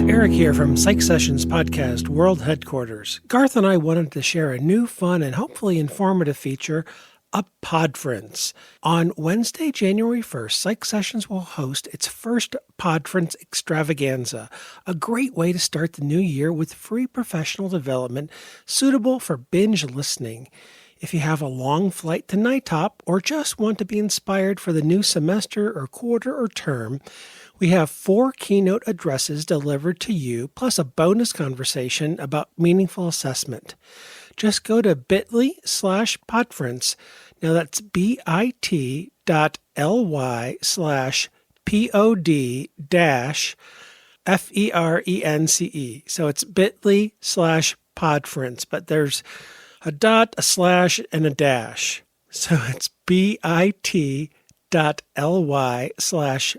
Eric here from Psych Sessions Podcast World Headquarters. Garth and I wanted to share a new, fun, and hopefully informative feature, a Podference. On Wednesday, January 1st, Psych Sessions will host its first Podference extravaganza, a great way to start the new year with free professional development suitable for binge listening. If you have a long flight to NITOP or just want to be inspired for the new semester or quarter or term, we have 4 keynote addresses delivered to you, plus a bonus conversation about meaningful assessment. Just go to bit.ly/podference. Now that's bit.ly/pod-ference. So it's bit.ly/podference, but there's a dot, a slash, and a dash. So it's bit.ly/pod-ference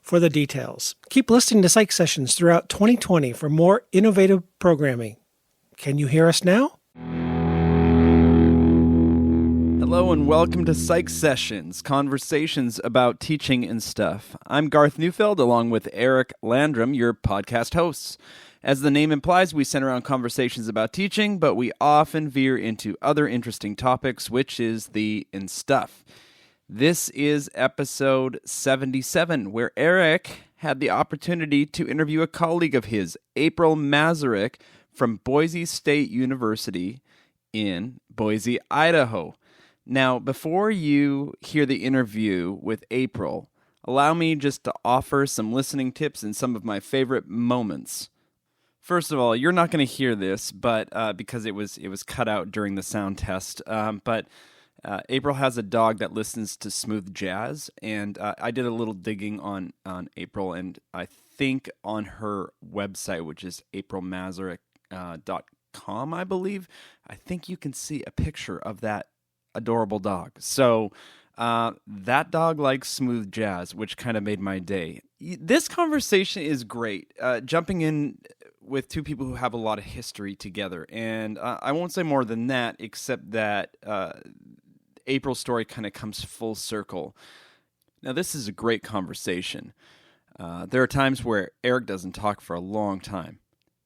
for the details. Keep listening to Psych Sessions throughout 2020 for more innovative programming. Can you hear us now? Hello and welcome to Psych Sessions, conversations about teaching and stuff. I'm Garth Neufeld along with Eric Landrum, your podcast hosts. As the name implies, we center around conversations about teaching, but we often veer into other interesting topics, which is the in stuff. This is episode 77, where Eric had the opportunity to interview a colleague of his, April Masarik, from Boise State University in Boise, Idaho. Now, before you hear the interview with April, allow me just to offer some listening tips and some of my favorite moments. First of all, you're not going to hear this, but because it was cut out during the sound test. But April has a dog that listens to smooth jazz, and I did a little digging on April, and I think on her website, which is aprilmasarik.com, I believe, I think you can see a picture of that adorable dog. So that dog likes smooth jazz, which kind of made my day. This conversation is great. Jumping in with 2 people who have a lot of history together. And I won't say more than that, except that April's story kind of comes full circle. Now, this is a great conversation. There are times where Eric doesn't talk for a long time.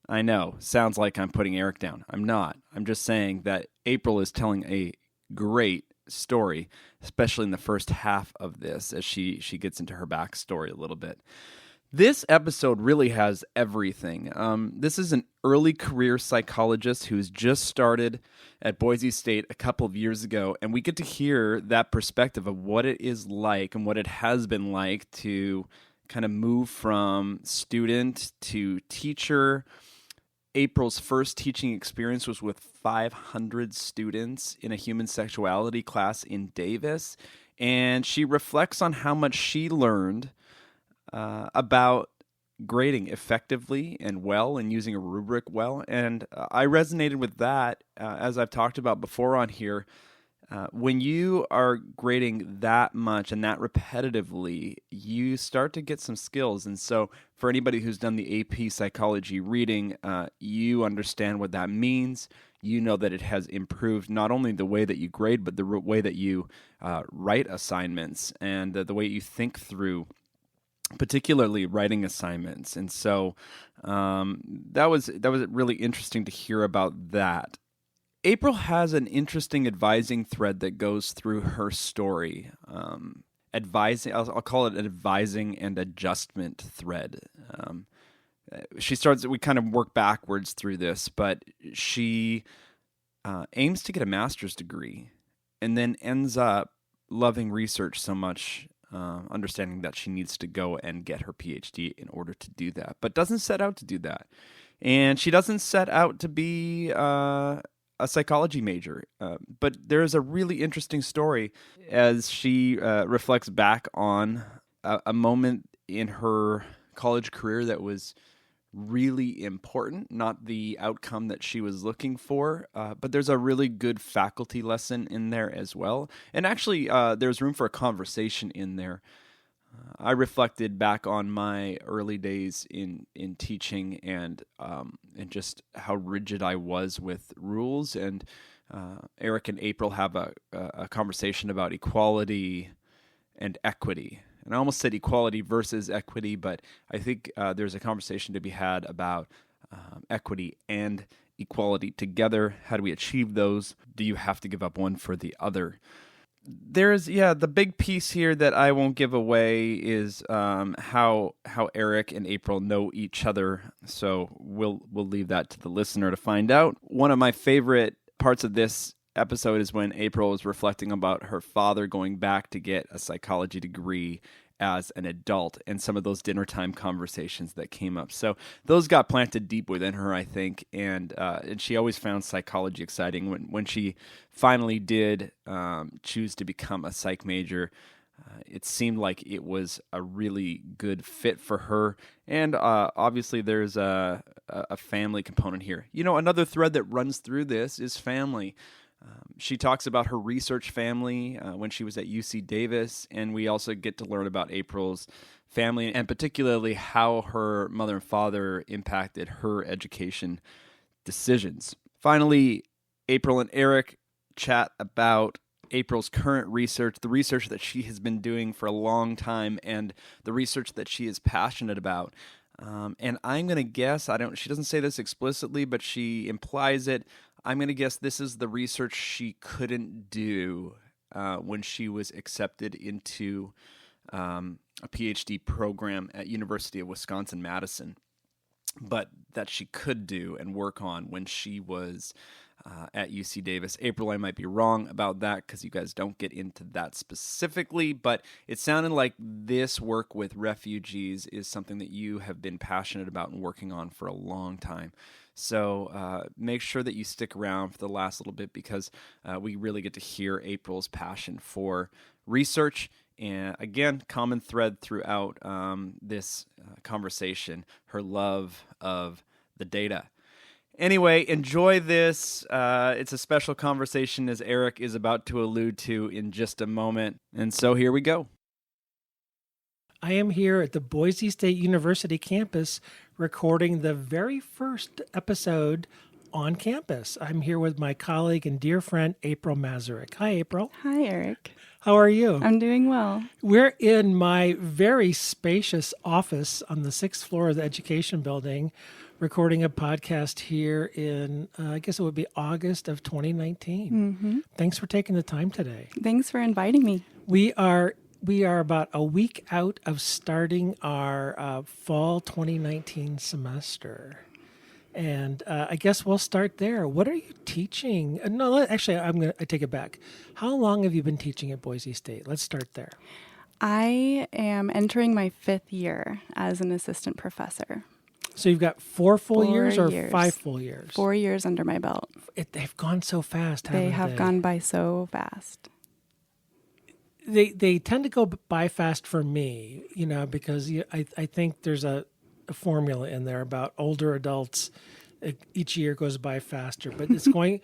I know, sounds like I'm putting Eric down. I'm not. I'm just saying that April is telling a great story, especially in the first half of this, as she gets into her backstory a little bit. This episode really has everything. This is an early career psychologist who's just started at Boise State a couple of years ago, and we get to hear that perspective of what it is like and what it has been like to kind of move from student to teacher. April's first teaching experience was with 500 students in a human sexuality class in Davis, and she reflects on how much she learned about grading effectively and well and using a rubric well. And I resonated with that, as I've talked about before on here. When you are grading that much and that repetitively, you start to get some skills. And so for anybody who's done the AP psychology reading, you understand what that means. You know that it has improved not only the way that you grade, but the way that you write assignments and the way you think through particularly writing assignments. And so that was really interesting to hear about that. April has an interesting advising thread that goes through her story. Advising, I'll call it an advising and adjustment thread. We kind of work backwards through this, but she aims to get a master's degree and then ends up loving research so much, understanding that she needs to go and get her PhD in order to do that, but doesn't set out to do that. And she doesn't set out to be a psychology major, but there's a really interesting story as she reflects back on a moment in her college career that was really important, not the outcome that she was looking for, but there's a really good faculty lesson in there as well. And actually, there's room for a conversation in there. I reflected back on my early days in teaching and just how rigid I was with rules. And Eric and April have a conversation about equality and equity. and I almost said equality versus equity, but I think there's a conversation to be had about equity and equality together. How do we achieve those? Do you have to give up one for the other? There's the big piece here that I won't give away is how Eric and April know each other. So we'll leave that to the listener to find out. One of my favorite parts of this episode is when April was reflecting about her father going back to get a psychology degree as an adult and some of those dinner time conversations that came up. So those got planted deep within her, I think, and she always found psychology exciting. When she finally did choose to become a psych major, it seemed like it was a really good fit for her. And obviously there's a family component here. Another thread that runs through this is family. She talks about her research family when she was at UC Davis, and we also get to learn about April's family and particularly how her mother and father impacted her education decisions. Finally, April and Eric chat about April's current research, the research that she has been doing for a long time, and the research that she is passionate about. And I'm going to guess, she doesn't say this explicitly, but she implies it. I'm going to guess this is the research she couldn't do when she was accepted into a PhD program at University of Wisconsin-Madison, but that she could do and work on when she was at UC Davis. April, I might be wrong about that because you guys don't get into that specifically, but it sounded like this work with refugees is something that you have been passionate about and working on for a long time. So make sure that you stick around for the last little bit because we really get to hear April's passion for research. And again, common thread throughout this conversation, her love of the data. Anyway, enjoy this. It's a special conversation, as Eric is about to allude to in just a moment. And so here we go. I am here at the Boise State University campus recording the very first episode on campus. I'm here with my colleague and dear friend, April Masarik. Hi, April. Hi, Eric. How are you? I'm doing well. We're in my very spacious office on the 6th floor of the Education building, recording a podcast here in, I guess it would be August of 2019. Mm-hmm. Thanks for taking the time today. Thanks for inviting me. We are about a week out of starting our fall 2019 semester. And I guess we'll start there. What are you teaching? No, actually, I take it back. How long have you been teaching at Boise State? Let's start there. I am entering my 5th year as an assistant professor. So you've got 4 full 4 years or years. 5 full years? 4 years under my belt. They've gone so fast, haven't they? They have gone by so fast. They tend to go by fast for me, because I think there's a formula in there about older adults. Each year goes by faster, but it's going.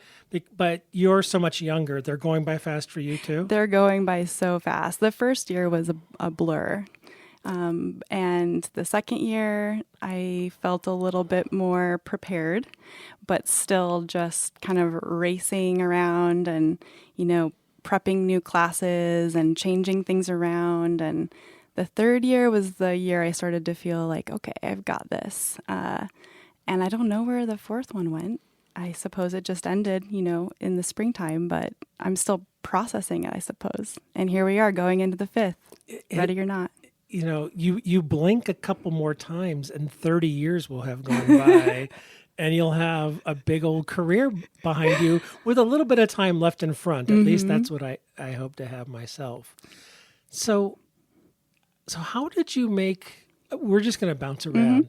But you're so much younger; they're going by fast for you too. They're going by so fast. The first year was a blur, and the second year I felt a little bit more prepared, but still just kind of racing around and prepping new classes and changing things around. And the third year was the year I started to feel like, okay, I've got this. And I don't know where the fourth one went. I suppose it just ended, in the springtime, but I'm still processing it, I suppose. And here we are going into the 5th, ready or not. You blink a couple more times and 30 years will have gone by. And you'll have a big old career behind you with a little bit of time left in front. At least that's what I hope to have myself. So how did you make, we're just going to bounce around.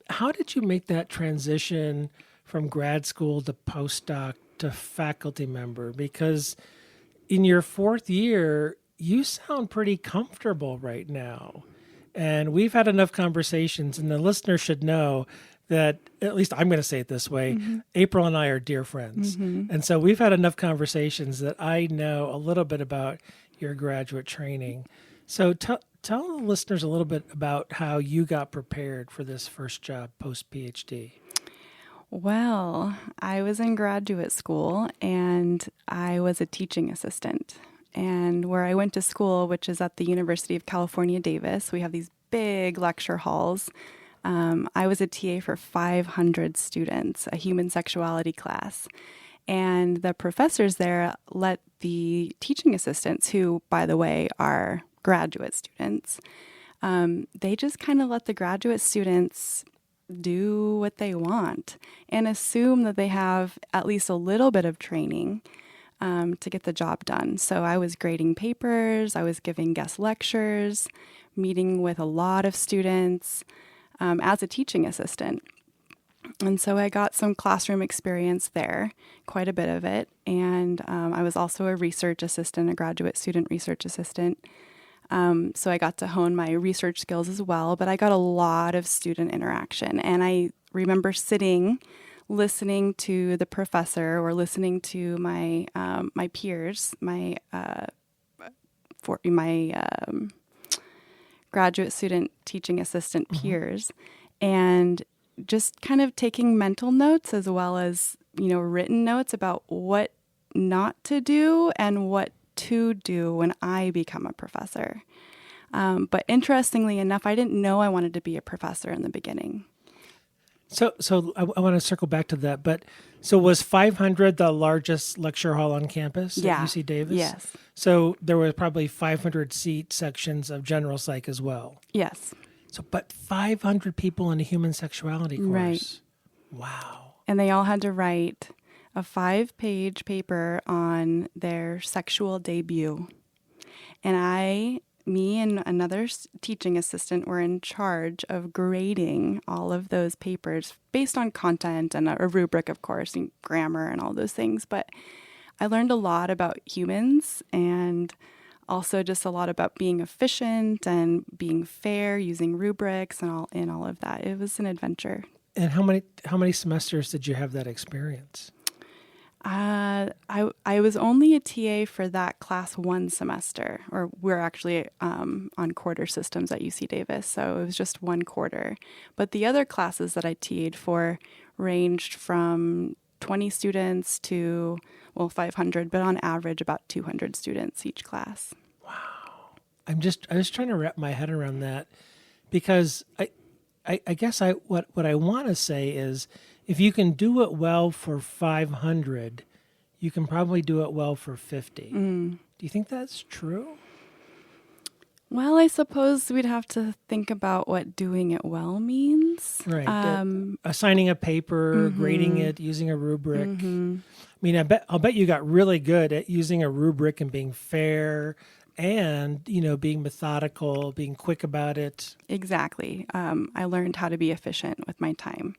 How did you make that transition from grad school to postdoc to faculty member? Because in your 4th year, you sound pretty comfortable right now. And we've had enough conversations, and the listener should know that, at least I'm going to say it this way, April and I are dear friends. And so we've had enough conversations that I know a little bit about your graduate training. So tell the listeners a little bit about how you got prepared for this first job post-PhD. Well, I was in graduate school and I was a teaching assistant. And where I went to school, which is at the University of California, Davis, we have these big lecture halls. I was a TA for 500 students, a human sexuality class. And the professors there let the teaching assistants, who, by the way, are graduate students, they just kind of let the graduate students do what they want and assume that they have at least a little bit of training to get the job done. So I was grading papers, I was giving guest lectures, meeting with a lot of students as a teaching assistant. And so I got some classroom experience there, quite a bit of it. And I was also a research assistant, a graduate student research assistant. So I got to hone my research skills as well, but I got a lot of student interaction. And I remember listening to the professor or listening to my my peers, my graduate student teaching assistant peers, and just kind of taking mental notes as well as, written notes about what not to do and what to do when I become a professor. But interestingly enough, I didn't know I wanted to be a professor in the beginning. So I want to circle back to that. But so was 500 the largest lecture hall on campus at UC Davis? Yes. So there were probably 500 seat sections of general psych as well. Yes. So, but 500 people in a human sexuality course. Right. Wow. And they all had to write a 5-page paper on their sexual debut. And me and another teaching assistant were in charge of grading all of those papers based on content and a rubric, of course, and grammar and all those things. But I learned a lot about humans and also just a lot about being efficient and being fair, using rubrics and all of that. It was an adventure. And how many semesters did you have that experience? I was only a TA for that class one semester, or we're actually on quarter systems at UC Davis, so it was just one quarter. But the other classes that I TA'd for ranged from 20 students to, 500, but on average about 200 students each class. Wow. I was trying to wrap my head around that, because I guess what I want to say is, if you can do it well for 500, you can probably do it well for 50. Do you think that's true? Well, I suppose we'd have to think about what doing it well means. Right. Assigning a paper, grading it, using a rubric. I mean, I'll bet you got really good at using a rubric and being fair and, being methodical, being quick about it. Exactly. I learned how to be efficient with my time.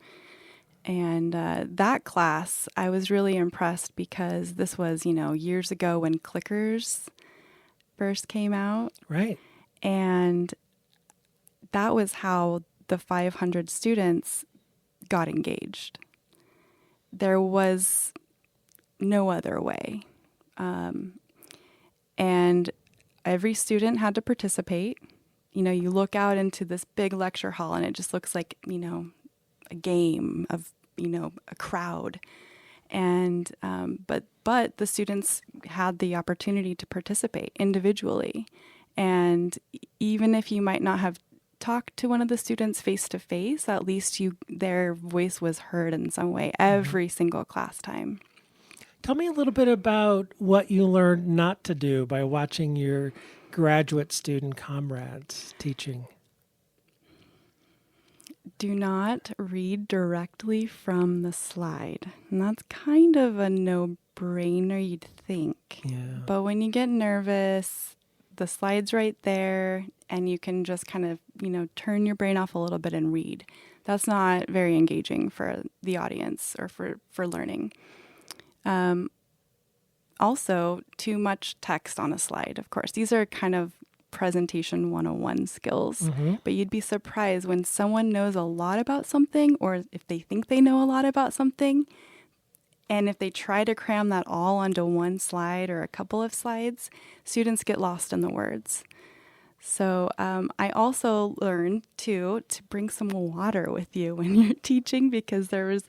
And that class, I was really impressed because this was, years ago when clickers first came out. Right. And that was how the 500 students got engaged. There was no other way. And every student had to participate. You look out into this big lecture hall and it just looks like, a game of, a crowd. And, but the students had the opportunity to participate individually. And even if you might not have talked to one of the students face to face, at least their voice was heard in some way every single class time. Tell me a little bit about what you learned not to do by watching your graduate student comrades teaching. Do not read directly from the slide. And that's kind of a no-brainer, you'd think. Yeah. But when you get nervous, the slide's right there, and you can just kind of, turn your brain off a little bit and read. That's not very engaging for the audience or for learning. Also, too much text on a slide, of course. These are kind of presentation 101 skills, but you'd be surprised when someone knows a lot about something, or if they think they know a lot about something, and if they try to cram that all onto one slide or a couple of slides, students get lost in the words. So I also learned, to bring some water with you when you're teaching, because there was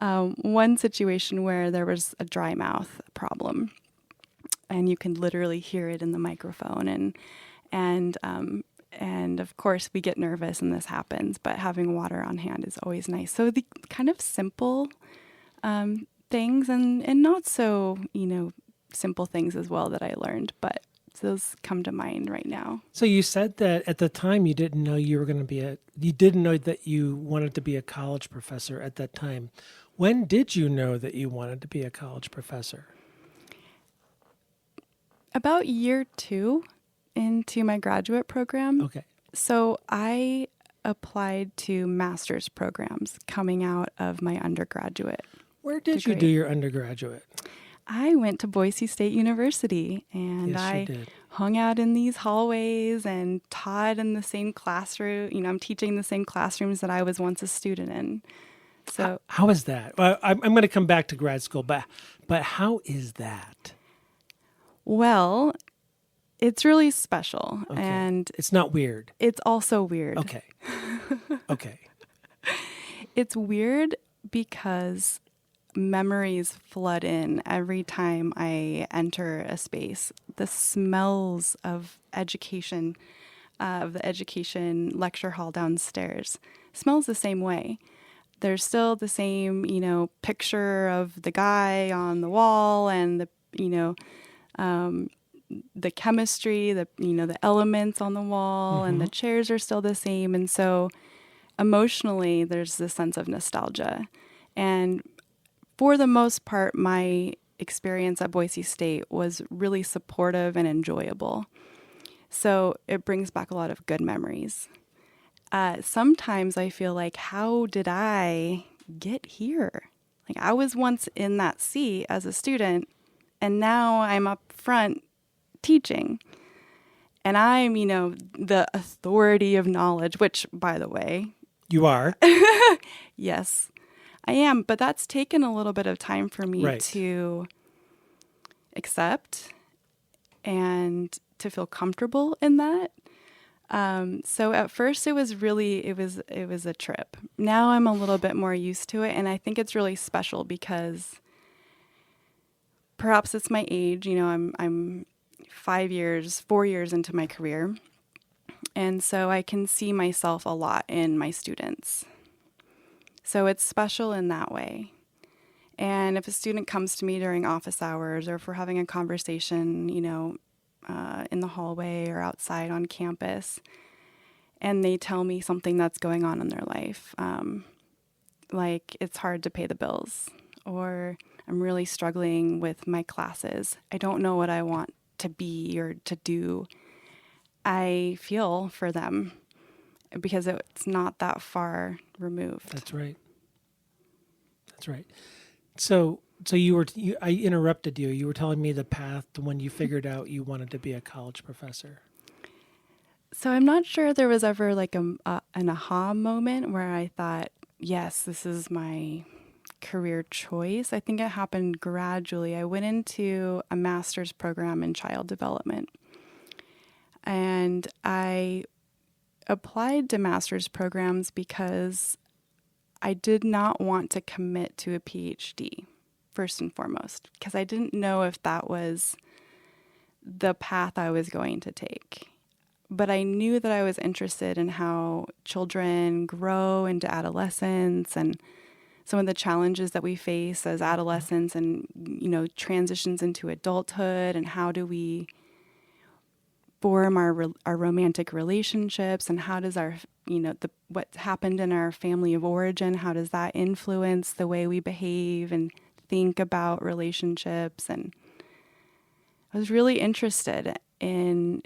one situation where there was a dry mouth problem. and you can literally hear it in the microphone. And of course, we get nervous and this happens, but having water on hand is always nice. So the kind of simple things and not so, simple things as well that I learned, but those come to mind right now. So you said that at the time you didn't know you didn't know that you wanted to be a college professor at that time. When did you know that you wanted to be a college professor? About year 2 into my graduate program. Okay. So I applied to master's programs coming out of my undergraduate. Where did degree. you do your undergraduate? I went to Boise State University, and Yes, I you did. hung out in these hallways and taught in the same classroom. I'm teaching the same classrooms that I was once a student in. So How is that? Well, I'm going to come back to grad school, but how is that? well, it's really special, Okay. and It's not weird. it's also weird. Okay. Okay. It's weird because memories flood in every time I enter a space. The smells of education, of the education lecture hall downstairs, smells the same way. There's still the same, picture of the guy on the wall and the chemistry, the elements on the wall, and the chairs are still the same. And so emotionally, there's this sense of nostalgia. And for the most part, my experience at Boise State was really supportive and enjoyable. So it brings back a lot of good memories. Sometimes I feel like, how did I get here? Like, I was once in that seat as a student, and now I'm up front teaching. And I'm, the authority of knowledge, which, by the way, You are. yes, I am. But that's taken a little bit of time for me Right. to accept and to feel comfortable in that. So at first it was a trip. Now I'm a little bit more used to it, and I think it's really special because perhaps it's my age. I'm 4 years into my career, and so I can see myself a lot in my students. So it's special in that way. And if a student comes to me during office hours, or if we're having a conversation, in the hallway or outside on campus, and they tell me something that's going on in their life, like it's hard to pay the bills, or I'm really struggling with my classes, I don't know what I want to be or to do, I feel for them because it's not that far removed. That's right. That's right. So I interrupted you. You were telling me the path to when you figured out you wanted to be a college professor. So I'm not sure there was ever like an aha moment where I thought, yes, this is my career choice. I think it happened gradually. I went into a master's program in child development, and I applied to master's programs because I did not want to commit to a PhD, first and foremost, because I didn't know if that was the path I was going to take. But I knew that I was interested in how children grow into adolescence and some of the challenges that we face as adolescents and, transitions into adulthood, and how do we form our romantic relationships, and how does our, what happened in our family of origin, how does that influence the way we behave and think about relationships. And I was really interested in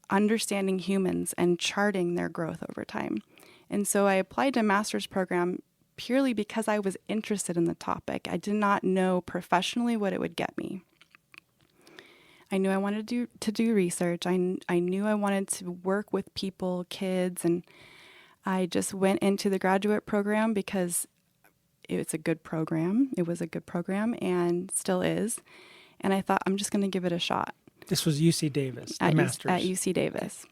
understanding humans and charting their growth over time. And so I applied to a master's program purely because I was interested in the topic. I did not know professionally what it would get me. I knew I wanted to do research. I knew I wanted to work with people, kids, and I just went into the graduate program because it's a good program. It was a good program and still is. And I thought, I'm just going to give it a shot. This was UC Davis, the master's. At UC Davis.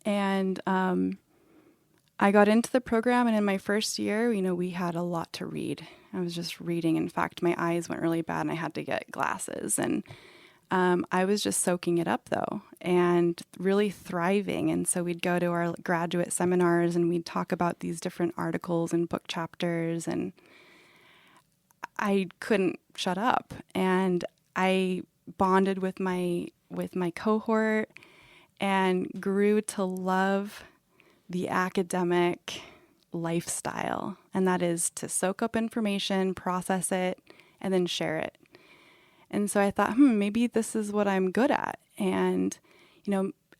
And I got into the program, and in my first year, we had a lot to read. I was just reading. In fact, my eyes went really bad, and I had to get glasses. And I was just soaking it up though and really thriving. And so we'd go to our graduate seminars and we'd talk about these different articles and book chapters, and I couldn't shut up. And I bonded with my cohort and grew to love the academic lifestyle. And that is to soak up information, process it, and then share it. And so I thought, maybe this is what I'm good at. And,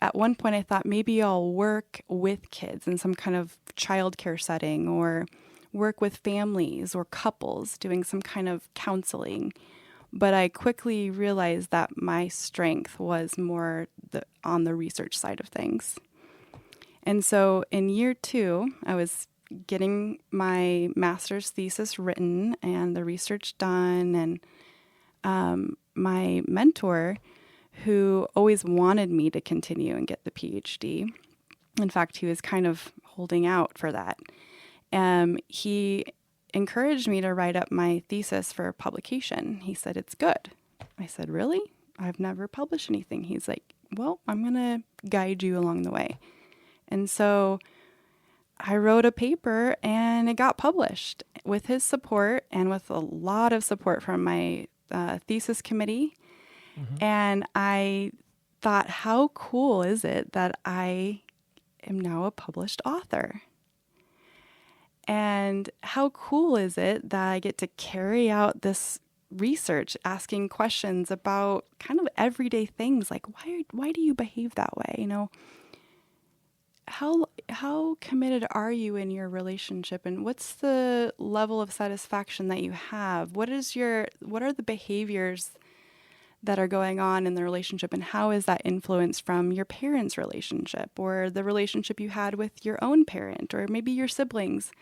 at one point I thought maybe I'll work with kids in some kind of childcare setting, or work with families or couples doing some kind of counseling. But I quickly realized that my strength was more on the research side of things. And so in year 2, I was getting my master's thesis written and the research done. And my mentor, who always wanted me to continue and get the PhD, in fact, he was kind of holding out for that. He encouraged me to write up my thesis for publication. He said, "It's good." I said, "Really? I've never published anything." He's like, "Well, I'm going to guide you along the way." And so I wrote a paper and it got published with his support and with a lot of support from my thesis committee. Mm-hmm. And I thought, how cool is it that I am now a published author? And how cool is it that I get to carry out this research, asking questions about kind of everyday things like, why do you behave that way? How committed are you in your relationship, and what's the level of satisfaction that you have? What are the behaviors that are going on in the relationship, and how is that influenced from your parents' relationship or the relationship you had with your own parent or maybe your siblings?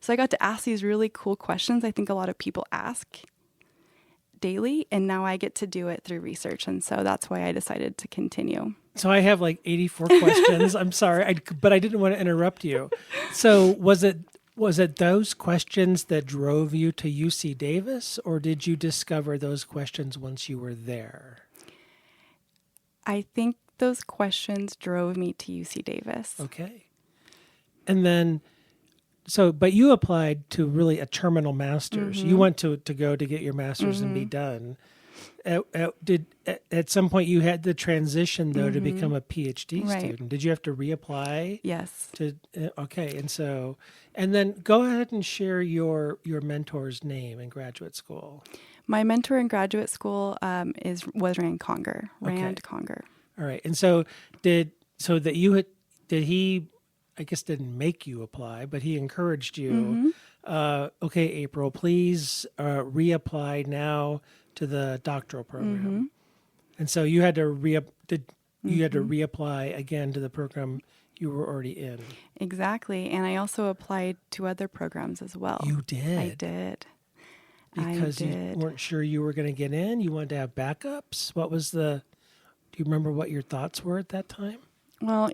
So I got to ask these really cool questions I think a lot of people ask daily, and now I get to do it through research. And so that's why I decided to continue. So I have like 84 questions. I'm sorry, but I didn't want to interrupt you. So was it those questions that drove you to UC Davis, or did you discover those questions once you were there? I think those questions drove me to UC Davis. Okay. And then, but you applied to really a terminal master's. Mm-hmm. You went to go to get your master's and be done. At some point you had the transition though to become a PhD student. Did you have to reapply? Yes. Okay, and then go ahead and share your mentor's name in graduate school. My mentor in graduate school was Rand Conger. Rand Conger. All right, and did he? I guess didn't make you apply, but he encouraged you. Mm-hmm. Okay, April, please reapply now to the doctoral program. Mm-hmm. And so you had to reapply again to the program you were already in. Exactly. And I also applied to other programs as well. You did? I did. Because you weren't sure you were going to get in? You wanted to have backups? Do you remember what your thoughts were at that time? Well,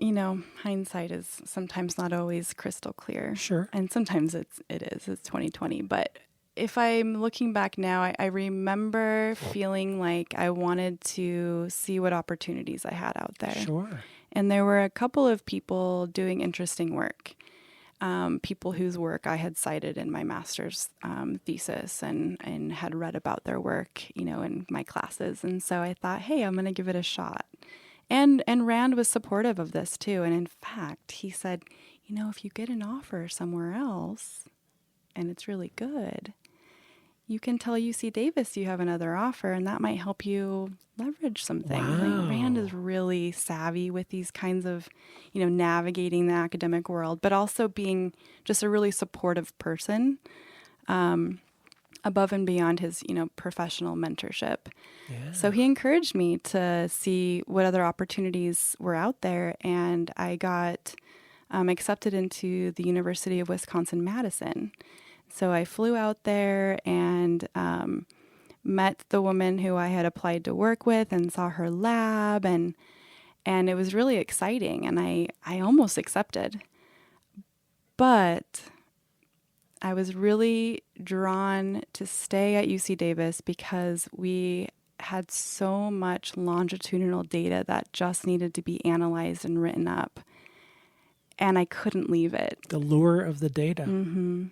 hindsight is sometimes not always crystal clear. Sure. And sometimes it is. It's 2020. But if I'm looking back now, I remember feeling like I wanted to see what opportunities I had out there. Sure. And there were a couple of people doing interesting work, people whose work I had cited in my master's thesis and had read about their work, in my classes. And so I thought, hey, I'm going to give it a shot. And Rand was supportive of this too. And in fact, he said, if you get an offer somewhere else and it's really good, you can tell UC Davis you have another offer, and that might help you leverage some things. Wow. Rand is really savvy with these kinds of, navigating the academic world, but also being just a really supportive person, above and beyond his, professional mentorship. Yeah. So he encouraged me to see what other opportunities were out there, and I got accepted into the University of Wisconsin-Madison. So I flew out there and met the woman who I had applied to work with and saw her lab, and it was really exciting, and I almost accepted. But I was really drawn to stay at UC Davis because we had so much longitudinal data that just needed to be analyzed and written up. And I couldn't leave it. The lure of the data. Mm-hmm.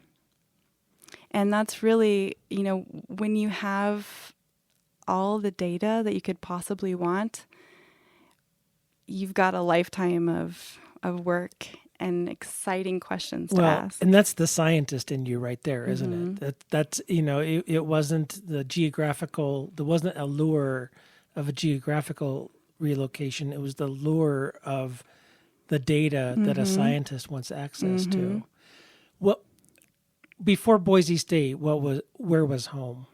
And that's really, when you have all the data that you could possibly want, you've got a lifetime of work and exciting questions to ask. And that's the scientist in you right there, isn't it? That's it wasn't the geographical, there wasn't a lure of a geographical relocation. It was the lure of the data that a scientist wants access to. Well, before Boise State, where was home?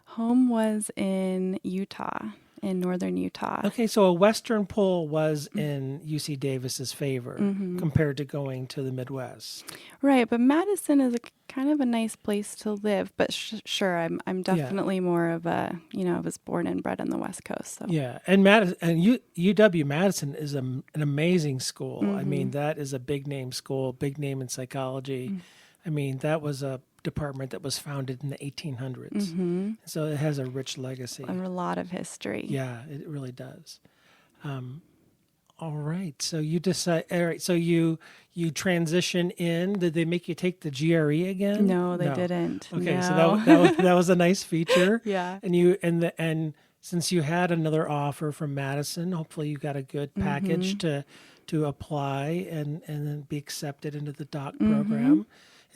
Home was in Utah, in northern Utah. Okay, so a western pull was in UC Davis's favor compared to going to the Midwest. Right, but Madison is kind of a nice place to live. But sure, I'm definitely more of a, I was born and bred on the West Coast. So. Yeah, and UW-Madison is an amazing school. I mean, that is a big name school, big name in psychology. I mean, that was a department that was founded in the 1800s. So it has a rich legacy. A lot of history. Yeah, it really does. All right. So you decide. All right. So you transition in. Did they make you take the GRE again? No, they didn't. Okay. No. So that was a nice feature. Yeah. And since you had another offer from Madison, hopefully you got a good package to apply and then be accepted into the doc program.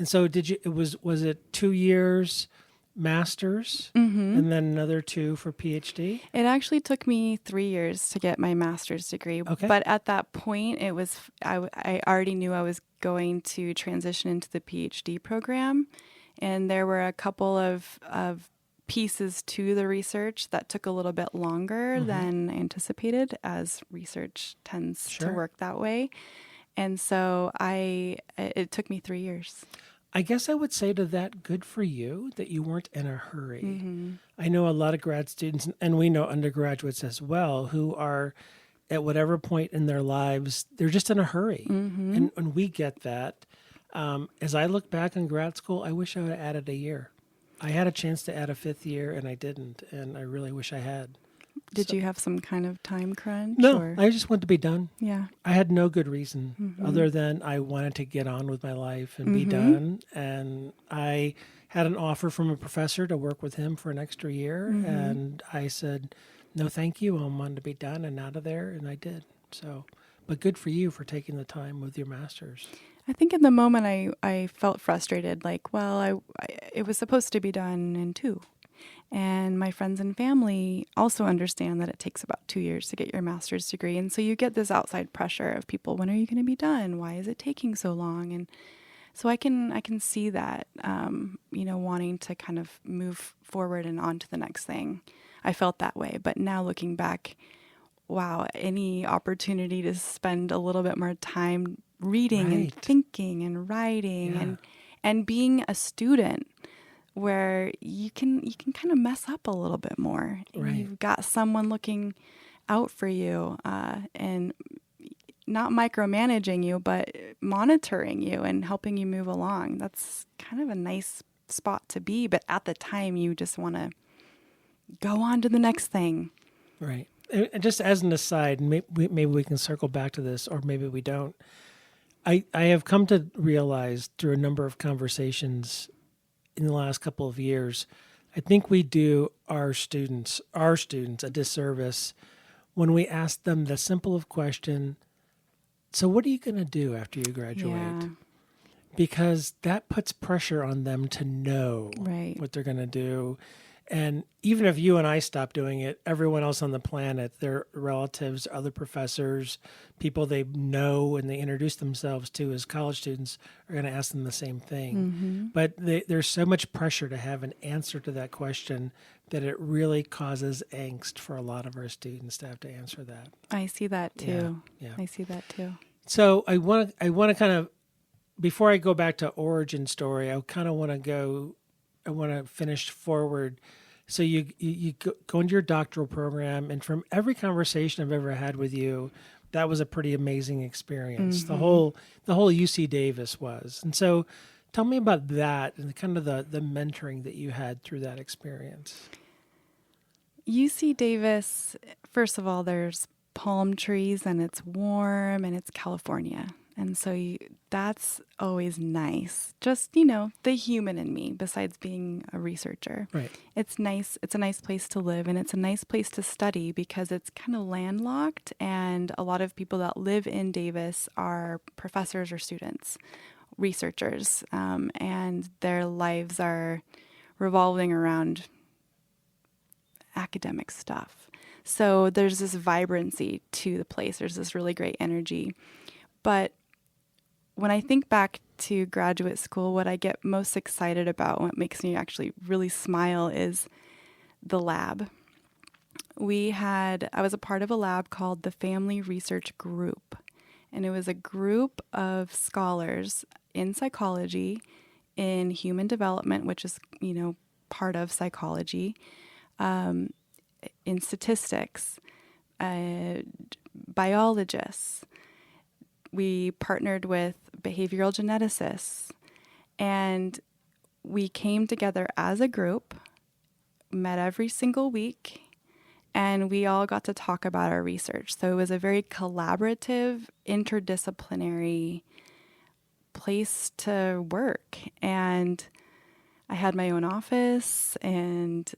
And so was it 2 years master's and then another 2 for PhD? It actually took me 3 years to get my master's degree. Okay. But at that point, I already knew I was going to transition into the PhD program. And there were a couple of pieces to the research that took a little bit longer than anticipated, as research tends to work that way. And so it took me 3 years. I guess I would say to that, good for you that you weren't in a hurry. I know a lot of grad students, and we know undergraduates as well, who are at whatever point in their lives, they're just in a hurry. And we get that. As I look back on grad school, I wish I would have added a year. I had a chance to add a 5th year, and I didn't, and I really wish I had. Did you have some kind of time crunch? No, or? I just wanted to be done. Yeah. I had no good reason other than I wanted to get on with my life and be done. And I had an offer from a professor to work with him for an extra year. And I said, no, thank you. I wanted to be done and out of there. And I did. So, but good for you for taking the time with your master's. I think in the moment I felt frustrated, like, well, it was supposed to be done in 2. And my friends and family also understand that it takes about 2 years to get your master's degree. And so you get this outside pressure of people, when are you going to be done? Why is it taking so long? And so I can see that, wanting to kind of move forward and on to the next thing. I felt that way. But now looking back, wow, any opportunity to spend a little bit more time reading and thinking and writing and being a student, where you can kind of mess up a little bit more. Right. You've got someone looking out for you and not micromanaging you, but monitoring you and helping you move along. That's kind of a nice spot to be. But at the time, you just want to go on to the next thing. Right. And just as an aside, maybe we can circle back to this, or maybe we don't. I have come to realize through a number of conversations in the last couple of years, I think we do our students a disservice when we ask them the simple of question, so what are you going to do after you graduate? Yeah. Because that puts pressure on them to know what they're going to do. And even if you and I stop doing it, everyone else on the planet, their relatives, other professors, people they know and they introduce themselves to as college students are going to ask them the same thing. But there's so much pressure to have an answer to that question that it really causes angst for a lot of our students to have to answer that. I see that too. Yeah. I see that too. So I want to kind of, before I go back to origin story, I kind of want to finish forward. So you go into your doctoral program, and from every conversation I've ever had with you, that was a pretty amazing experience. The whole UC Davis was. And so tell me about that and kind of the mentoring that you had through that experience. UC Davis, first of all, there's palm trees and it's warm and it's California. And so that's always nice. Just, the human in me, besides being a researcher. Right. It's nice. It's a nice place to live and it's a nice place to study because it's kind of landlocked. And a lot of people that live in Davis are professors or students, researchers, and their lives are revolving around academic stuff. So there's this vibrancy to the place. There's this really great energy. But when I think back to graduate school, what I get most excited about, what makes me actually really smile, is the lab. I was a part of a lab called the Family Research Group. And it was a group of scholars in psychology, in human development, which is, part of psychology, in statistics, biologists. We partnered with behavioral geneticists, and we came together as a group, met every single week, and we all got to talk about our research. So it was a very collaborative, interdisciplinary place to work. And I had my own office, and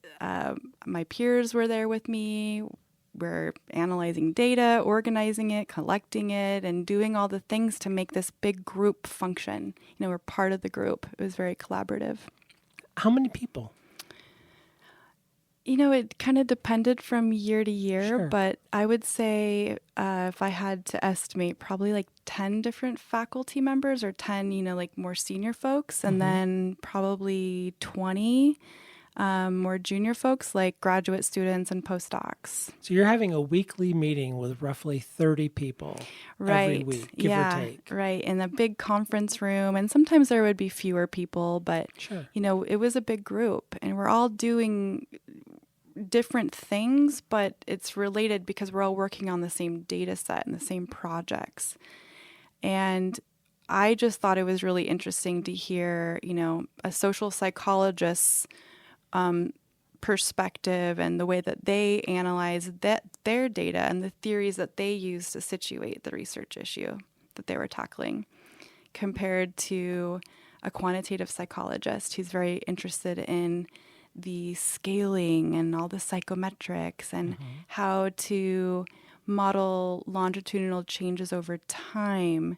my peers were there with me. We're analyzing data, organizing it, collecting it, and doing all the things to make this big group function. We're part of the group. It was very collaborative. How many people? It kind of depended from year to year, Sure. But I would say if I had to estimate, probably like 10 different faculty members or 10, like more senior folks, and then probably 20 more junior folks like graduate students and postdocs. So you're having a weekly meeting with roughly 30 people every week, give or take. Right, in a big conference room. And sometimes there would be fewer people, but, Sure. It was a big group. And we're all doing different things, but it's related because we're all working on the same data set and the same projects. And I just thought it was really interesting to hear, a social psychologist's perspective and the way that they analyze their data and the theories that they use to situate the research issue that they were tackling, compared to a quantitative psychologist who's very interested in the scaling and all the psychometrics and how to model longitudinal changes over time,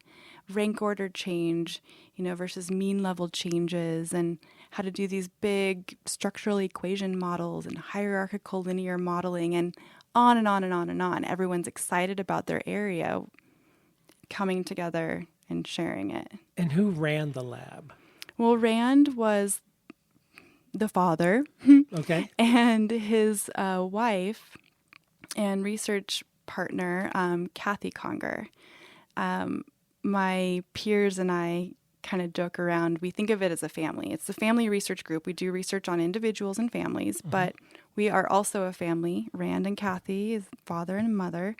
rank order change, versus mean level changes, and how to do these big structural equation models and hierarchical linear modeling, and on and on and on and on. Everyone's excited about their area coming together and sharing it. And who ran the lab? Well, Rand was the father. Okay. And his wife and research partner, Kathy Conger. My peers and I kind of joke around. We think of it as a family. It's the family research group. We do research on individuals and families, but we are also a family. Rand and Kathy is father and mother,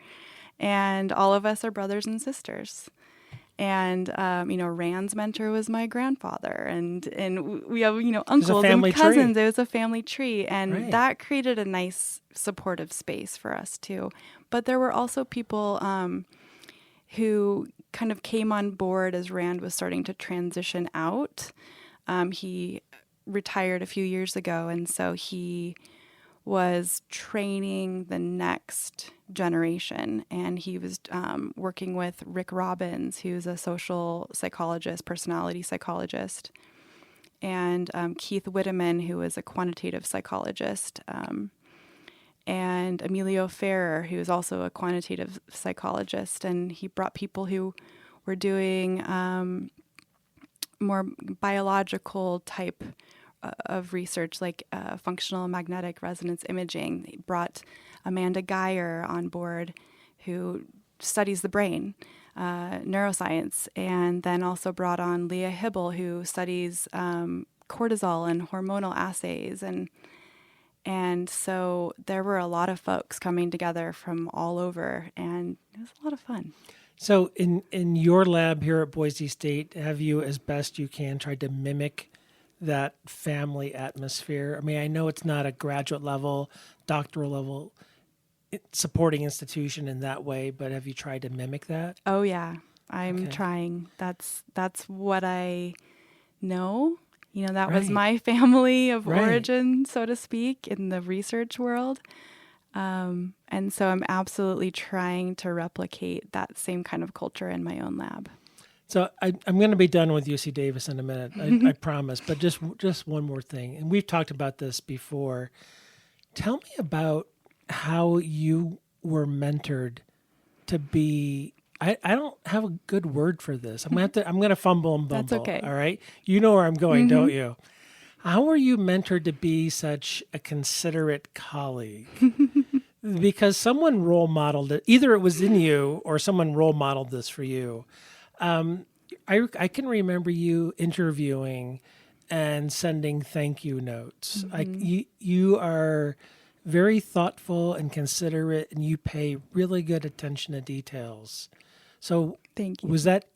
and all of us are brothers and sisters. And, Rand's mentor was my grandfather, and we have, uncles and cousins. Tree. It was a family tree, and Right. that created a nice supportive space for us too. But there were also people who kind of came on board as Rand was starting to transition out. He retired a few years ago, and so he was training the next generation, and he was working with Rick Robbins, who's a social psychologist, personality psychologist, and Keith Whitteman, who is a quantitative psychologist, and Emilio Ferrer, who is also a quantitative psychologist, and he brought people who were doing more biological type of research, like functional magnetic resonance imaging. They brought Amanda Geyer on board, who studies the brain, neuroscience, and then also brought on Leah Hibble, who studies cortisol and hormonal assays. And so there were a lot of folks coming together from all over, and it was a lot of fun. So in your lab here at Boise State, have you, as best you can, tried to mimic that family atmosphere? I mean, I know it's not a graduate level, doctoral level supporting institution in that way, but have you tried to mimic that? Oh yeah, I'm Okay. trying. That's what I know. You know, that was Right. my family of Right. origin, so to speak, in the research world. And so I'm absolutely trying to replicate that same kind of culture in my own lab. So I'm going to be done with UC Davis in a minute, I promise. But just one more thing, and we've talked about this before. Tell me about how you were mentored to be. I don't have a good word for this. I'm gonna fumble and bumble. That's okay. All right, you know where I'm going, don't you? How were you mentored to be such a considerate colleague? Because someone role modeled it. Either it was in you or someone role modeled this for you. I can remember you interviewing and sending thank you notes. Like you are very thoughtful and considerate, and you pay really good attention to details. So Thank you. was that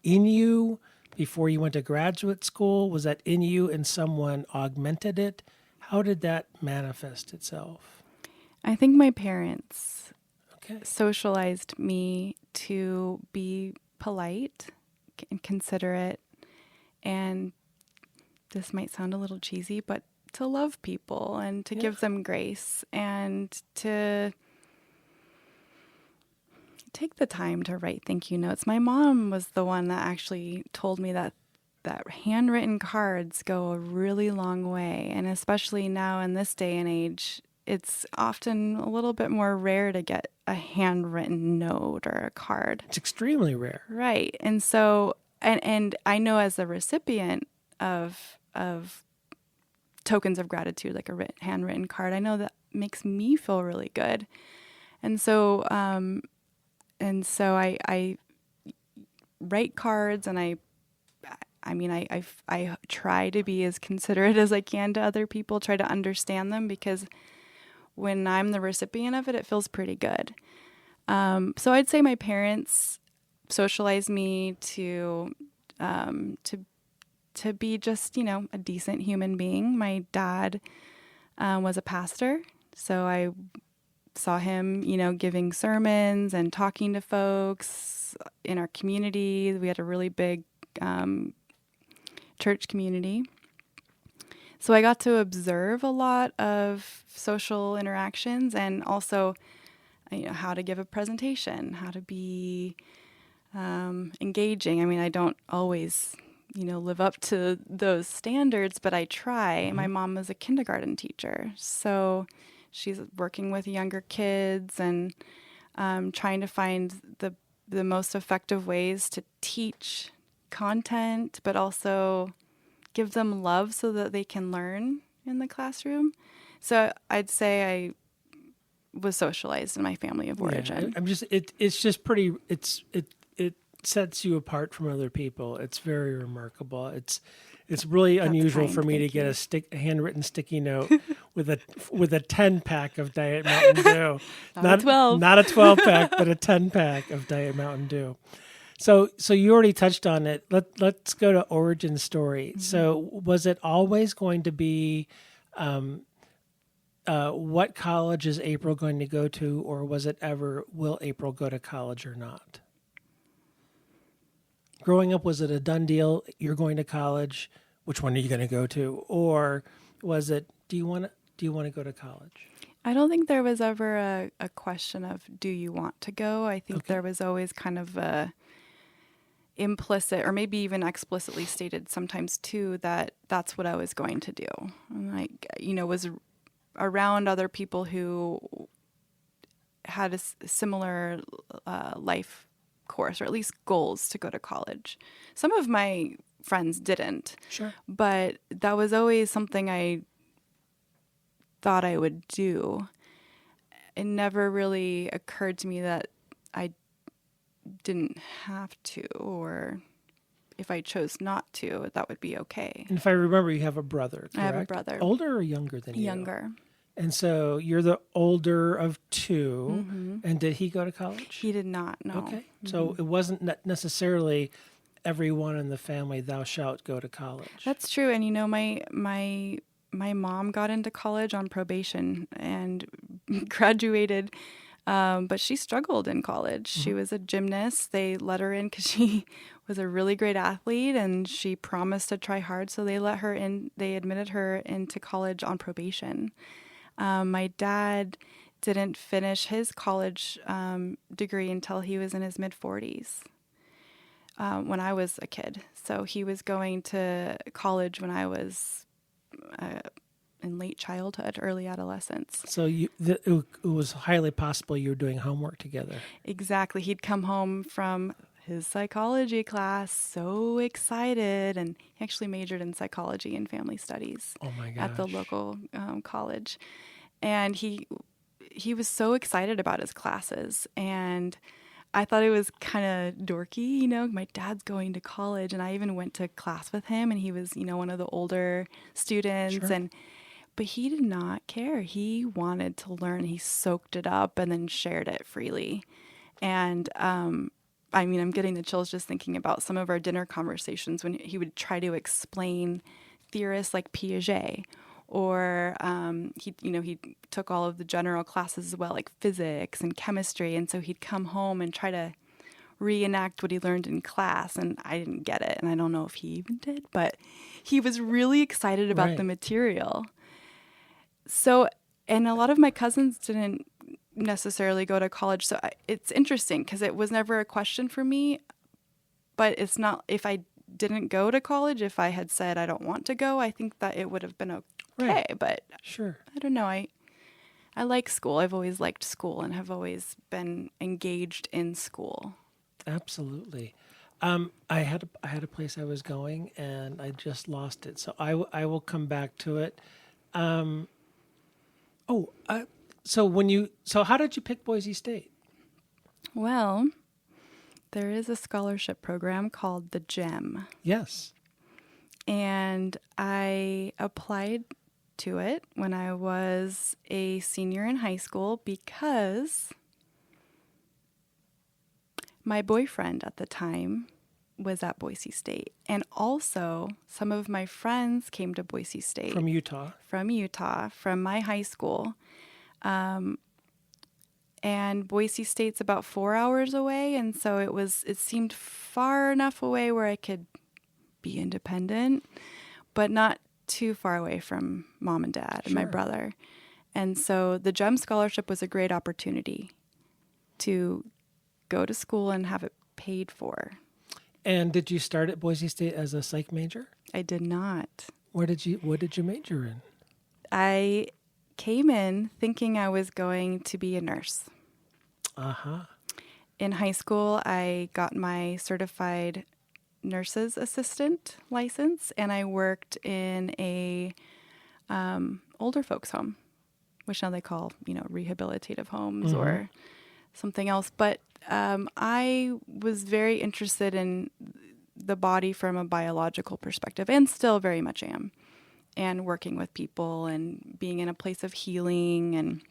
in you before you went to graduate school? Was that in you and someone augmented it? How did that manifest itself? I think my parents Okay. socialized me to be polite and considerate, and this might sound a little cheesy, but to love people and to give them grace and to take the time to write thank you notes. My mom was the one that actually told me that handwritten cards go a really long way, and especially now in this day and age, it's often a little bit more rare to get a handwritten note or a card. It's extremely rare. Right. And so, and I know as a recipient of tokens of gratitude, like a handwritten card, I know that makes me feel really good. And so, I write cards, and I try to be as considerate as I can to other people, try to understand them, because when I'm the recipient of it, it feels pretty good. So I'd say my parents socialized me to be just, a decent human being. My dad was a pastor, so I saw him, giving sermons and talking to folks in our community. We had a really big church community. So I got to observe a lot of social interactions, and also, how to give a presentation, how to be engaging. I mean, I don't always, live up to those standards, but I try. Mm-hmm. My mom was a kindergarten teacher, so she's working with younger kids and trying to find the most effective ways to teach content, but also give them love so that they can learn in the classroom. So I'd say I was socialized in my family of origin. Yeah, it's just pretty. It sets you apart from other people. It's very remarkable. It's really unusual for me to get a handwritten sticky note with a 10-pack of Diet Mountain Dew. Not a 12. Not a 12-pack, but a 10-pack of Diet Mountain Dew. So you already touched on it. Let's go to origin story. Mm-hmm. So was it always going to be what college is April going to go to, or was it ever, will April go to college or not? Growing up, was it a done deal? You're going to college. Which one are you going to go to? Or was it, do you want to go to college? I don't think there was ever a question of, do you want to go? I think there was always kind of a implicit, or maybe even explicitly stated sometimes too, that that's what I was going to do. And was around other people who had a similar life course, or at least goals to go to college. Some of my friends didn't. Sure. But that was always something I thought I would do. It never really occurred to me that I didn't have to, or if I chose not to, that would be okay. And if I remember, you have a brother, correct? I have a brother. Older or younger than you? Younger. And so you're the older of two. Mm-hmm. And did he go to college? He did not, no. Okay. Mm-hmm. So it wasn't necessarily everyone in the family, thou shalt go to college. That's true. And my mom got into college on probation and graduated, but she struggled in college. She was a gymnast. They let her in because she was a really great athlete and she promised to try hard. So they let her in. They admitted her into college on probation. My dad didn't finish his college degree until he was in his mid-40s. When I was a kid. So he was going to college when I was in late childhood, early adolescence. So it was highly possible you were doing homework together. Exactly. He'd come home from his psychology class so excited, and he actually majored in psychology and family studies at the local college. And he was so excited about his classes, and I thought it was kind of dorky, my dad's going to college, and I even went to class with him, and he was, one of the older students. Sure. But he did not care. He wanted to learn. He soaked it up and then shared it freely. And, I'm getting the chills just thinking about some of our dinner conversations when he would try to explain theorists like Piaget. Or he took all of the general classes as well, like physics and chemistry. And so he'd come home and try to reenact what he learned in class. And I didn't get it. And I don't know if he even did. But he was really excited about the material. So, and a lot of my cousins didn't necessarily go to college. So it's interesting because it was never a question for me. But it's not, if I didn't go to college, if I had said I don't want to go, I think that it would have been okay. But sure, I don't know. I like school. I've always liked school and have always been engaged in school. Absolutely. I had a place I was going and I just lost it. So I will come back to it. So how did you pick Boise State? Well, there is a scholarship program called the GEM. Yes. And I applied to it when I was a senior in high school because my boyfriend at the time was at Boise State. And also some of my friends came to Boise State. From Utah, from my high school. And Boise State's about 4 hours away. And so it seemed far enough away where I could be independent, but not too far away from mom and dad and my brother. And so the GEM scholarship was a great opportunity to go to school and have it paid for. And did you start at Boise State as a psych major? I did not. What did you major in? I came in thinking I was going to be a nurse. Uh-huh. In high school, I got my certified nurse's assistant license, and I worked in a older folks home, which now they call, rehabilitative homes or something else. But I was very interested in the body from a biological perspective, and still very much am, and working with people and being in a place of healing. And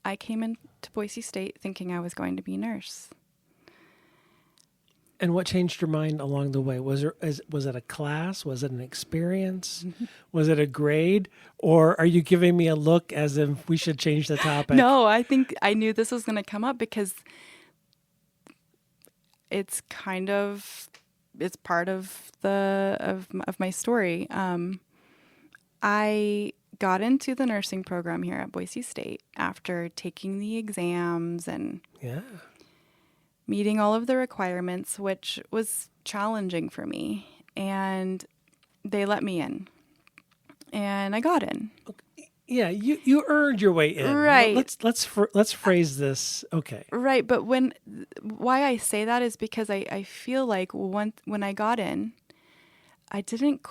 I came into Boise State thinking I was going to be a nurse. And what changed your mind along the way? Was it a class? Was it an experience? Was it a grade? Or are you giving me a look as if we should change the topic? No, I think I knew this was going to come up because it's part of my story. I got into the nursing program here at Boise State after taking the exams and meeting all of the requirements, which was challenging for me. And they let me in. And I got in. Yeah, you earned your way in. Right. Let's phrase this. Okay. Right, but why I say that is because I feel like when I got in, I didn't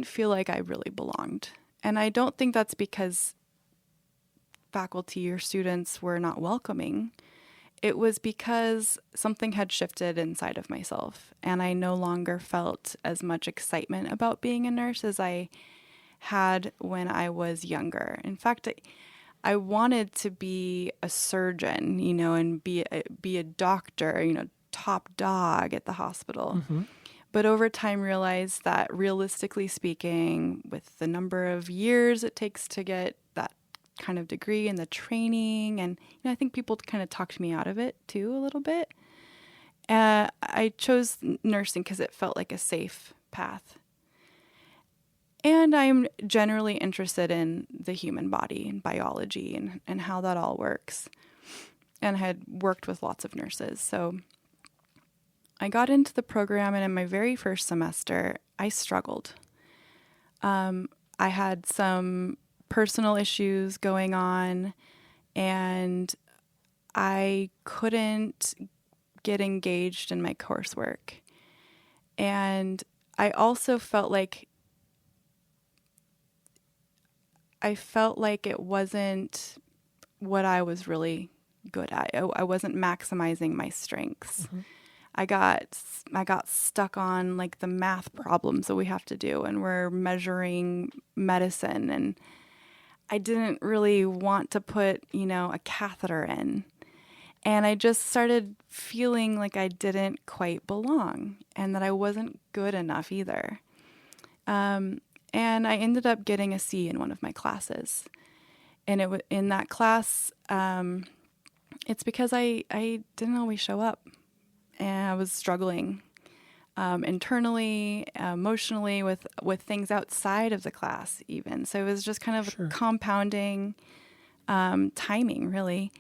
feel like I really belonged. And I don't think that's because faculty or students were not welcoming. It was because something had shifted inside of myself, and I no longer felt as much excitement about being a nurse as I had when I was younger. In fact, I wanted to be a surgeon, and be a doctor, top dog at the hospital. Mm-hmm. But over time realized that realistically speaking, with the number of years it takes to get that kind of degree and the training, and I think people kind of talked me out of it too a little bit. I chose nursing because it felt like a safe path. And I'm generally interested in the human body and biology and how that all works. And had worked with lots of nurses. So I got into the program, and in my very first semester, I struggled. I had some personal issues going on, and I couldn't get engaged in my coursework. And I also felt like it wasn't what I was really good at. I wasn't maximizing my strengths. Mm-hmm. I got stuck on like the math problems that we have to do, and we're measuring medicine, and I didn't really want to put, a catheter in. And I just started feeling like I didn't quite belong and that I wasn't good enough either. And I ended up getting a C in one of my classes. And in that class, it's because I didn't always show up. And I was struggling internally, emotionally with things outside of the class even. So it was just kind of Sure. compounding timing, really.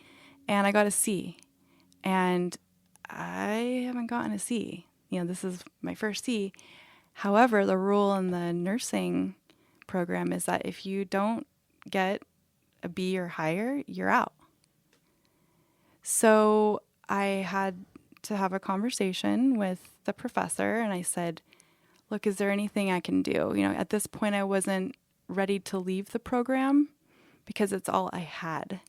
And I got a C. And I haven't gotten a C. This is my first C. However, the rule in the nursing program is that if you don't get a B or higher, you're out. So I had to have a conversation with the professor, and I said, look, is there anything I can do? At this point, I wasn't ready to leave the program because it's all I had.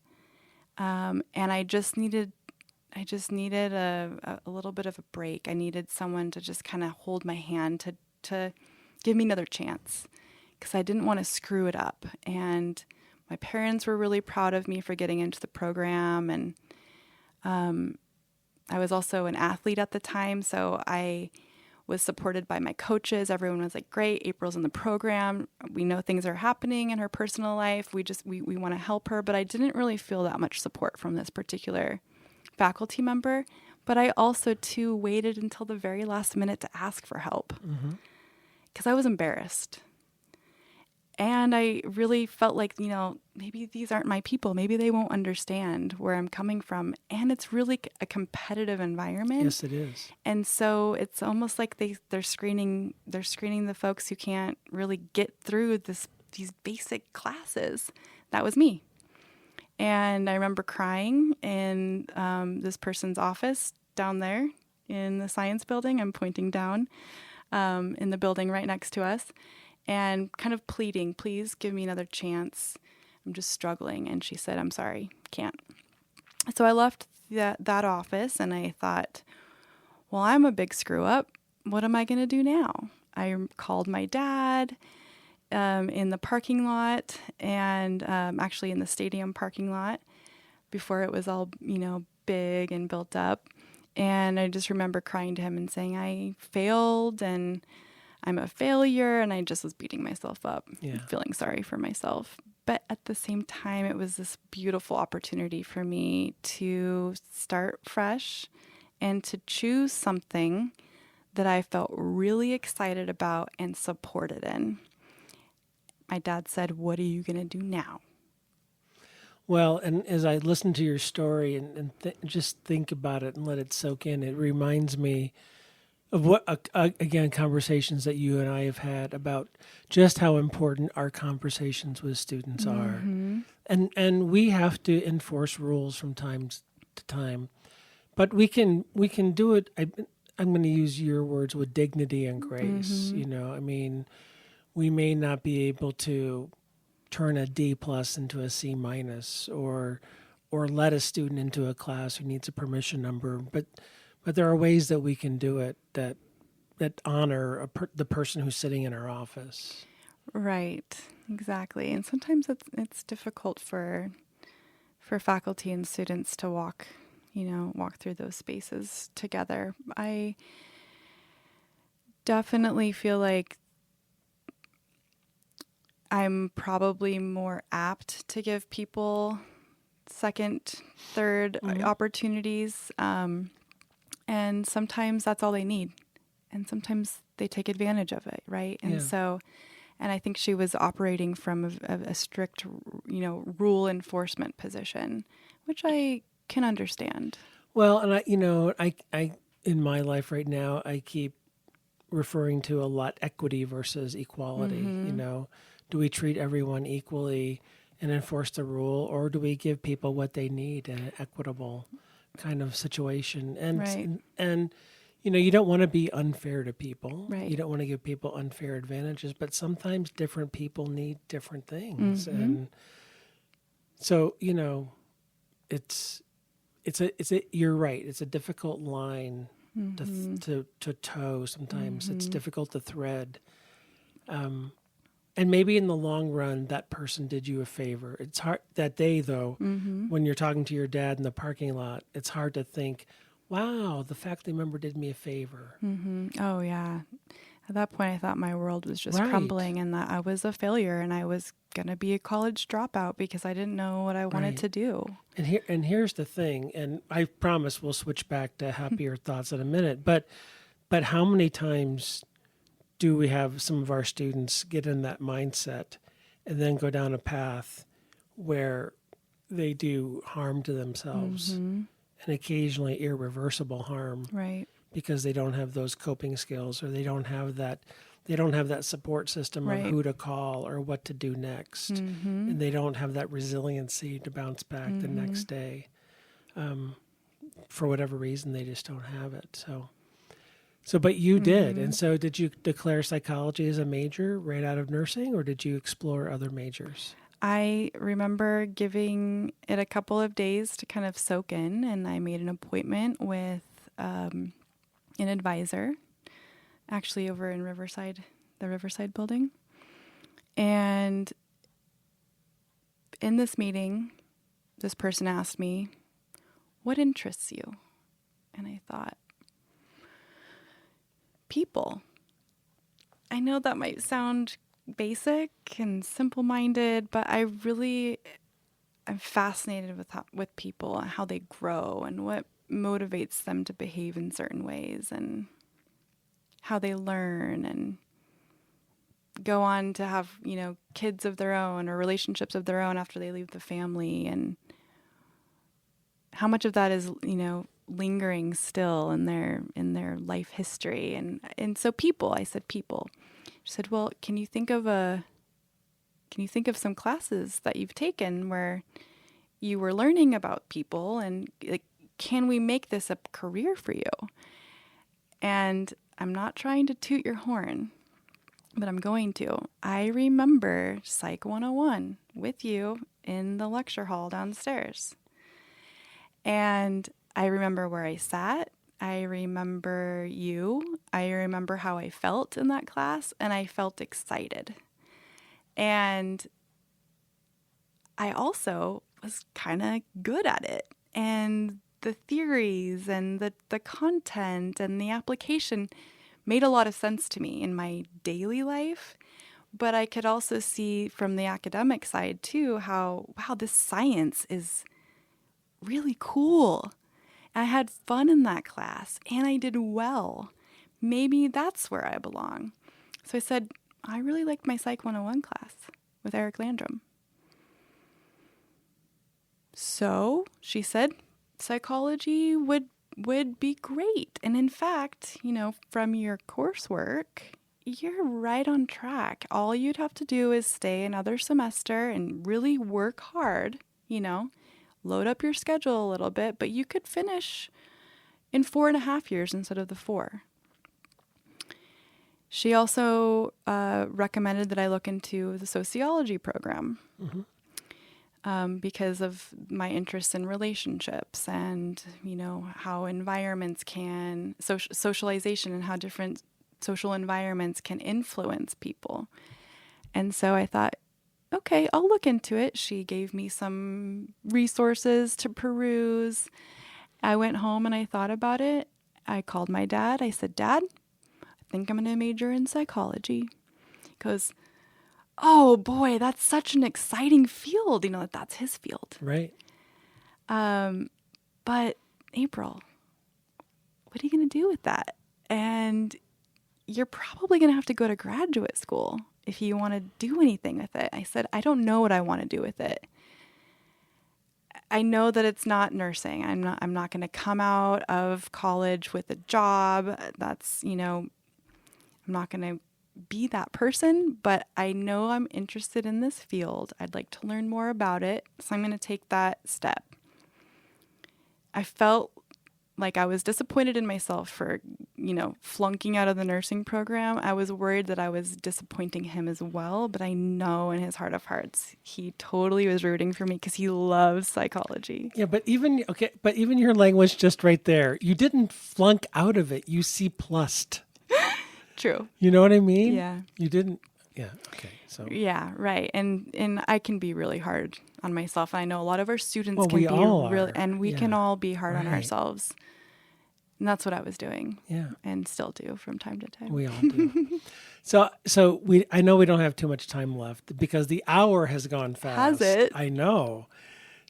And I just needed a little bit of a break. I needed someone to just kind of hold my hand to give me another chance, because I didn't want to screw it up. And my parents were really proud of me for getting into the program. And I was also an athlete at the time, so I was supported by my coaches. Everyone was like, great, April's in the program. We know things are happening in her personal life. We want to help her. But I didn't really feel that much support from this particular faculty member. But I also, too, waited until the very last minute to ask for help because I was embarrassed. And I really felt like, maybe these aren't my people. Maybe they won't understand where I'm coming from. And it's really a competitive environment. Yes, it is. And so it's almost like they're screening the folks who can't really get through these basic classes. That was me. And I remember crying in this person's office down there in the science building. I'm pointing down in the building right next to us, and kind of pleading, please give me another chance. I'm just struggling. And she said, I'm sorry, can't. So I left that office, and I thought, well, I'm a big screw up. What am I going to do now? I called my dad in the parking lot, and actually in the stadium parking lot before it was all, big and built up. And I just remember crying to him and saying, I failed and I'm a failure. And I just was beating myself up, feeling sorry for myself. But at the same time, it was this beautiful opportunity for me to start fresh and to choose something that I felt really excited about and supported in. My dad said, what are you going to do now? Well, and as I listen to your story and just think about it and let it soak in, it reminds me of what, again, conversations that you and I have had about just how important our conversations with students are. And we have to enforce rules from time to time, but we can do it. I'm going to use your words, with dignity and grace. We may not be able to turn a D+ into a C- or let a student into a class who needs a permission number, but there are ways that we can do it that honor the person who's sitting in our office. Right, exactly. And sometimes it's difficult for faculty and students to walk walk through those spaces together. I definitely feel like I'm probably more apt to give people second, third opportunities. And sometimes that's all they need. And sometimes they take advantage of it, right? And and I think she was operating from a strict, rule enforcement position, which I can understand. Well, and I in my life right now, I keep referring to a lot equity versus equality. Do we treat everyone equally and enforce the rule, or do we give people what they need in an equitable kind of situation? And you don't want to be unfair to people. Right. You don't want to give people unfair advantages, but sometimes different people need different things. And so, you're right. It's a difficult line to toe. Sometimes it's difficult to thread. And maybe in the long run, that person did you a favor. It's hard that day, though, when you're talking to your dad in the parking lot, it's hard to think, wow, the faculty member did me a favor. Oh, yeah. At that point, I thought my world was just crumbling and that I was a failure and I was going to be a college dropout because I didn't know what I wanted to do. And here's the thing, and I promise we'll switch back to happier thoughts in a minute, but how many times do we have some of our students get in that mindset and then go down a path where they do harm to themselves and occasionally irreversible harm, right? Because they don't have those coping skills, or they don't have that support system of who to call or what to do next, and they don't have that resiliency to bounce back the next day. For whatever reason, they just don't have it. So, but you did. And so did you declare psychology as a major right out of nursing, or did you explore other majors? I remember giving it a couple of days to kind of soak in, and I made an appointment with an advisor, actually over in Riverside, the Riverside building. And in this meeting, this person asked me, "What interests you?" And I thought, people. I know that might sound basic and simple-minded, but I really am fascinated with people and how they grow and what motivates them to behave in certain ways and how they learn and go on to have, kids of their own or relationships of their own after they leave the family, and how much of that is, lingering still in their life history. And so people, I said people. She said, "Well, can you think of some classes that you've taken where you were learning about people, and can we make this a career for you?" And I'm not trying to toot your horn, but I'm going to. I remember Psych 101 with you in the lecture hall downstairs. And I remember where I sat. I remember you. I remember how I felt in that class, and I felt excited. And I also was kind of good at it. And the theories and the content and the application made a lot of sense to me in my daily life. But I could also see from the academic side too how, wow, this science is really cool. I had fun in that class and I did well. Maybe that's where I belong. So I said, I really liked my Psych 101 class with Eric Landrum. So she said, psychology would be great. And in fact, from your coursework, you're right on track. All you'd have to do is stay another semester and really work hard, load up your schedule a little bit, but you could finish in 4.5 years instead of the 4. She also recommended that I look into the sociology program because of my interest in relationships and, how environments can, socialization and how different social environments can influence people. And so I thought, okay, I'll look into it. She gave me some resources to peruse. I went home and I thought about it. I called my dad. I said, Dad, I think I'm going to major in psychology. He goes, oh boy, that's such an exciting field. That's his field. Right. But April, what are you going to do with that? And you're probably going to have to go to graduate school if you want to do anything with it. I said, I don't know what I want to do with it. I know that it's not nursing. I'm not going to come out of college with a job. That's, I'm not going to be that person, but I know I'm interested in this field. I'd like to learn more about it. So I'm going to take that step. I felt like I was disappointed in myself for, flunking out of the nursing program. I was worried that I was disappointing him as well, but I know in his heart of hearts, he totally was rooting for me because he loves psychology. Yeah, but even your language just right there, you didn't flunk out of it. You C+'d. True. You know what I mean? Yeah. You didn't. Yeah. Okay. So. Yeah. Right. And I can be really hard on myself. I know a lot of our students can we be all really, are. and we can all be hard on Right. ourselves. And that's what I was doing. Yeah. And still do from time to time. We all do. So I know we don't have too much time left because the hour has gone fast. Has it? I know.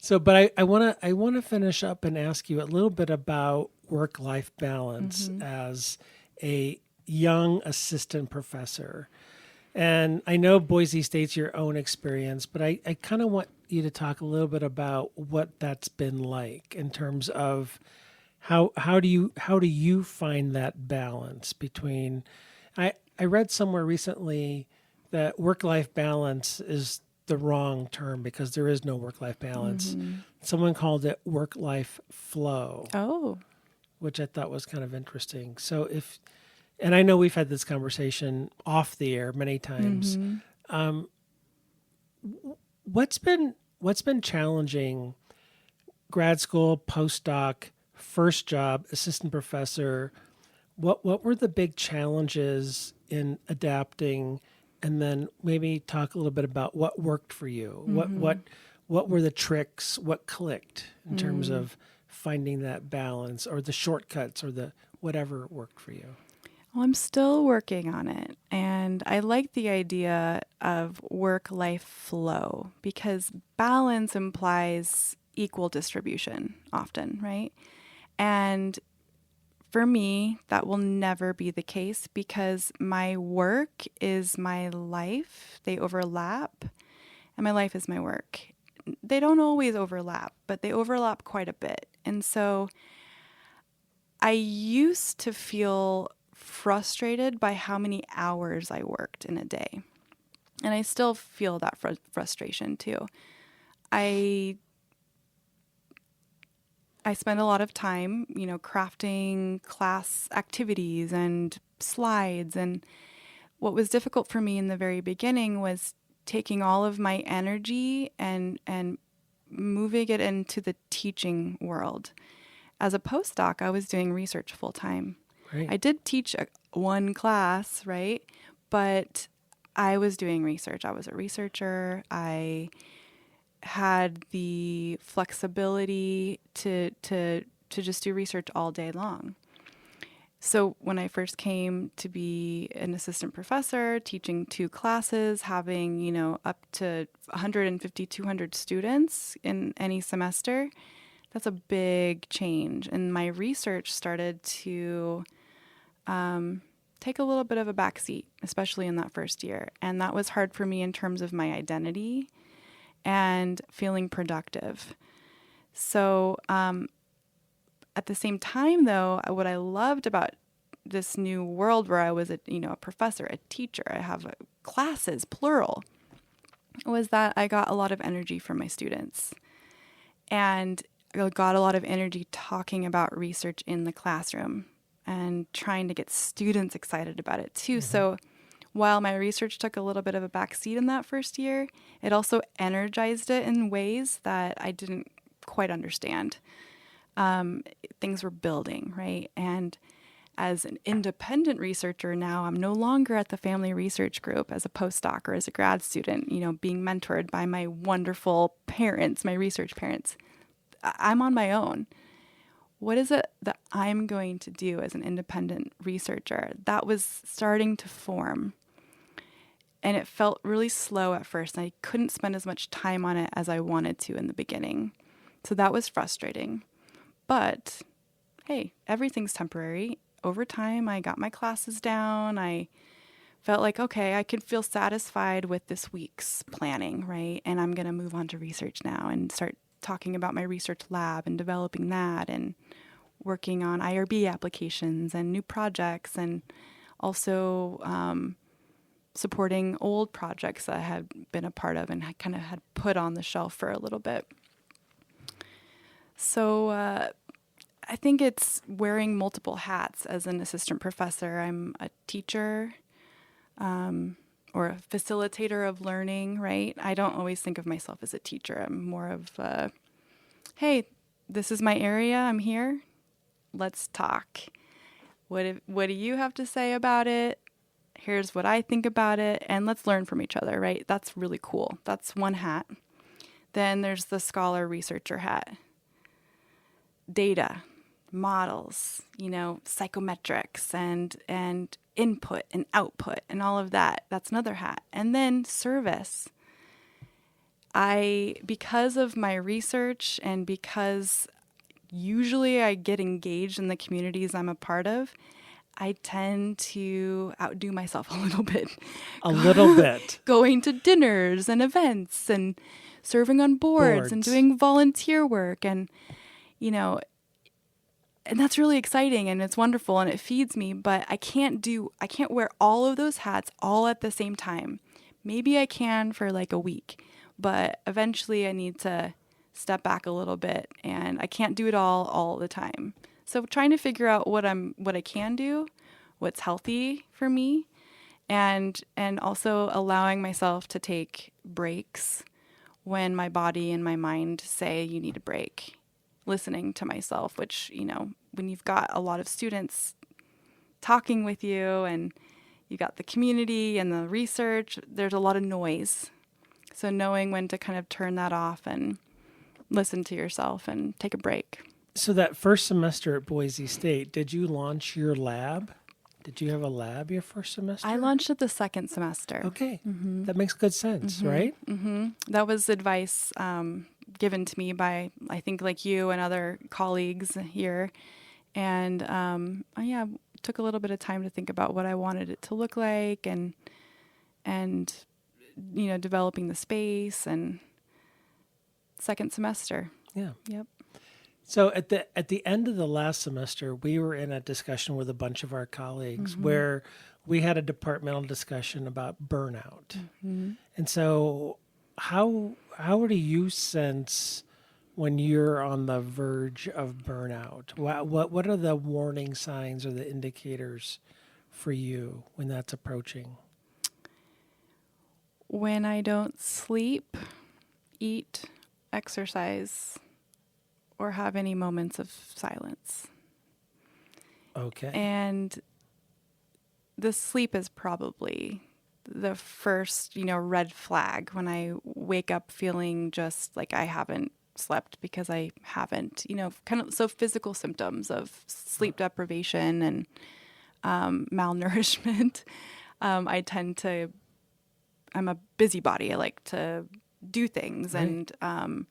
So, but I want to finish up and ask you a little bit about work-life balance as a young assistant professor. And I know Boise State's your own experience, but I kind of want you to talk a little bit about what that's been like in terms of how do you find that balance between I read somewhere recently that work-life balance is the wrong term because there is no work-life balance. Someone called it work-life flow. Oh. Which I thought was kind of interesting. So and I know we've had this conversation off the air many times. What's been challenging? Grad school, postdoc, first job, assistant professor. What were the big challenges in adapting? And then maybe talk a little bit about what worked for you. What were the tricks? What clicked in terms of finding that balance, or the shortcuts, or the whatever worked for you? Well, I'm still working on it. And I like the idea of work-life flow because balance implies equal distribution often, right? And for me, that will never be the case because my work is my life. They overlap, and my life is my work. They don't always overlap, but they overlap quite a bit. And so I used to feel frustrated by how many hours I worked in a day. And I still feel that frustration too. I spend a lot of time, crafting class activities and slides. And what was difficult for me in the very beginning was taking all of my energy and moving it into the teaching world. As a postdoc, I was doing research full time. Right. I did teach one class, right? But I was doing research. I was a researcher. I had the flexibility to just do research all day long. So when I first came to be an assistant professor, teaching 2 classes, having, up to 150, 200 students in any semester, that's a big change. And my research started to take a little bit of a backseat, especially in that first year. And that was hard for me in terms of my identity and feeling productive. So at the same time, though, what I loved about this new world where I was a professor, a teacher, I have classes, plural, was that I got a lot of energy from my students. And I got a lot of energy talking about research in the classroom and trying to get students excited about it too. So while my research took a little bit of a backseat in that first year, it also energized it in ways that I didn't quite understand. Things were building, right? And as an independent researcher now, I'm no longer at the family research group as a postdoc or as a grad student, being mentored by my wonderful parents, my research parents. I'm on my own. what is it that I'm going to do as an independent researcher? That was starting to form. And it felt really slow at first. And I couldn't spend as much time on it as I wanted to in the beginning. So that was frustrating. But hey, everything's temporary. Over time, I got my classes down. I felt like, okay, I could feel satisfied with this week's planning, right? And I'm going to move on to research now and start talking about my research lab and developing that and working on IRB applications and new projects, and also supporting old projects that I had been a part of and I kind of had put on the shelf for a little bit. So I think it's wearing multiple hats as an assistant professor. I'm a teacher, or a facilitator of learning, right? I don't always think of myself as a teacher. I'm more of, hey, this is my area. I'm here. Let's talk. What do you have to say about it? Here's what I think about it. And let's learn from each other, right? That's really cool. That's one hat. Then there's the scholar researcher hat. Data, models, psychometrics and input and output and all of that. That's another hat. And then service. Because of my research and because usually I get engaged in the communities I'm a part of, I tend to outdo myself a little bit. A little bit. Going to dinners and events and serving on boards and doing volunteer work and, and that's really exciting and it's wonderful and it feeds me, but I can't wear all of those hats all at the same time. Maybe I can for like a week, but eventually I need to step back a little bit and I can't do it all the time. So trying to figure out what I can do, what's healthy for me, and also allowing myself to take breaks when my body and my mind say you need a break. Listening to myself, which, when you've got a lot of students talking with you and you got the community and the research, there's a lot of noise. So knowing when to kind of turn that off and listen to yourself and take a break. So that first semester at Boise State, did you launch your lab? Did you have a lab your first semester? I launched it the second semester. Okay. Mm-hmm. That makes good sense, right? Mm-hmm. That was advice given to me by, I think, like you and other colleagues here. And took a little bit of time to think about what I wanted it to look like and developing the space and second semester. Yeah. Yep. So at the end of the last semester, we were in a discussion with a bunch of our colleagues where we had a departmental discussion about burnout. Mm-hmm. And so how do you sense when you're on the verge of burnout? What are the warning signs or the indicators for you when that's approaching? When I don't sleep, eat, exercise, or have any moments of silence. Okay. And the sleep is probably the first, red flag when I wake up feeling just like I haven't slept because I haven't, kind of so physical symptoms of sleep deprivation and malnourishment. I'm a busybody. I like to do things. Right. And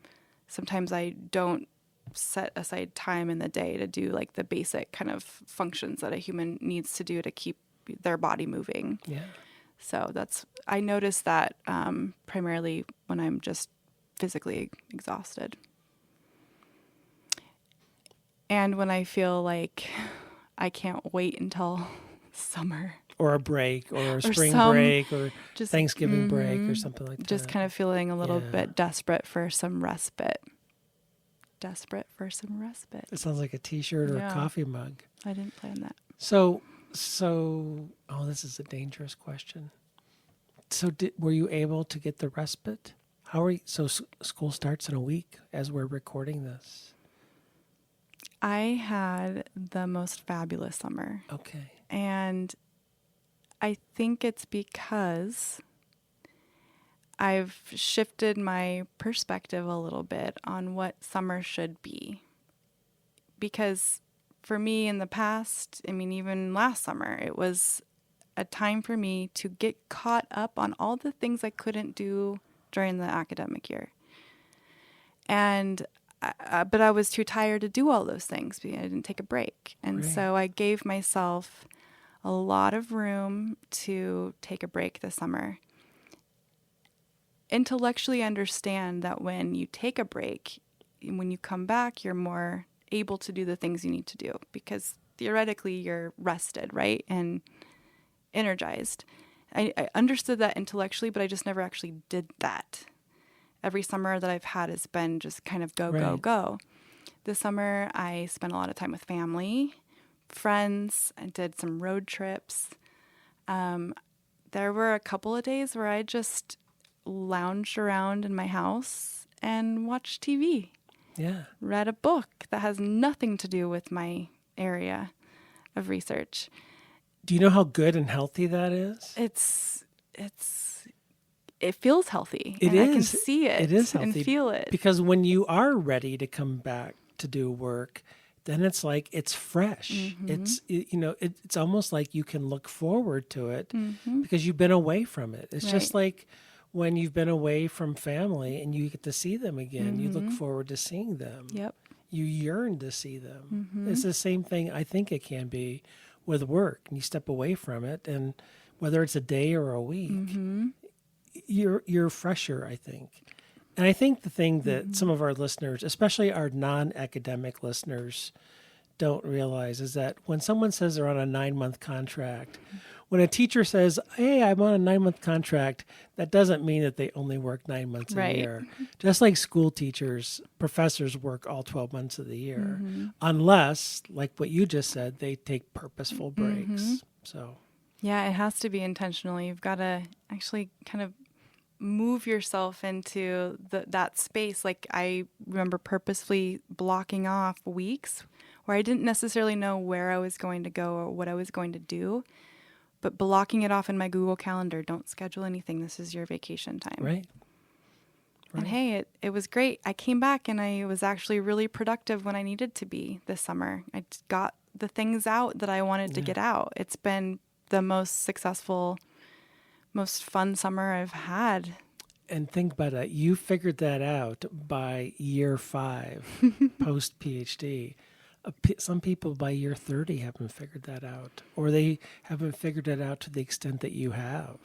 sometimes I don't set aside time in the day to do like the basic kind of functions that a human needs to do to keep their body moving. Yeah. So I notice that primarily when I'm just physically exhausted. And when I feel like I can't wait until summer. Or a break, or a spring break, or just Thanksgiving break, or something like that. Just kind of feeling a little bit desperate for some respite. Desperate for some respite. It sounds like a T-shirt or a coffee mug. I didn't plan that. So, this is a dangerous question. So, were you able to get the respite? So school starts in a week as we're recording this. I had the most fabulous summer. Okay. And I think it's because I've shifted my perspective a little bit on what summer should be. because for me in the past, I mean, even last summer, it was a time for me to get caught up on all the things I couldn't do during the academic year. And but I was too tired to do all those things because I didn't take a break. And so I gave myself a lot of room to take a break this summer. Intellectually understand that when you take a break, when you come back, you're more able to do the things you need to do because theoretically you're rested, right? And energized. I understood that intellectually, but I just never actually did that. Every summer that I've had has been just kind of go. This summer, I spent a lot of time with family, friends. I did some road trips. There were a couple of days where I just lounged around in my house and watched TV. Yeah. Read a book that has nothing to do with my area of research. Do you know how good and healthy that is? It feels healthy. It and is. I can see it. It is healthy. And feel it. Because when you are ready to come back to do work, then it's like it's fresh. Mm-hmm. It's almost like you can look forward to it because you've been away from it. It's just like when you've been away from family and you get to see them again, you look forward to seeing them. Yep. You yearn to see them. It's the same thing I think it can be with work. And you step away from it, and whether it's a day or a week, you're fresher, I think. And I think the thing that some of our listeners, especially our non-academic listeners, don't realize is that when someone says they're on a 9-month contract, when a teacher says, hey, I'm on a 9-month contract, that doesn't mean that they only work 9 months a year. Just like school teachers, professors work all 12 months of the year, unless, like what you just said, they take purposeful breaks. So, yeah, it has to be intentional. You've got to actually kind of move yourself into that space. Like I remember purposefully blocking off weeks where I didn't necessarily know where I was going to go or what I was going to do, but blocking it off in my Google Calendar. Don't schedule anything. This is your vacation time. Right. And hey, it was great. I came back and I was actually really productive when I needed to be this summer. I got the things out that I wanted to get out. It's been the most successful, most fun summer I've had. And think about it. You figured that out by year 5, post PhD. Some people by year 30 haven't figured that out, or they haven't figured it out to the extent that you have.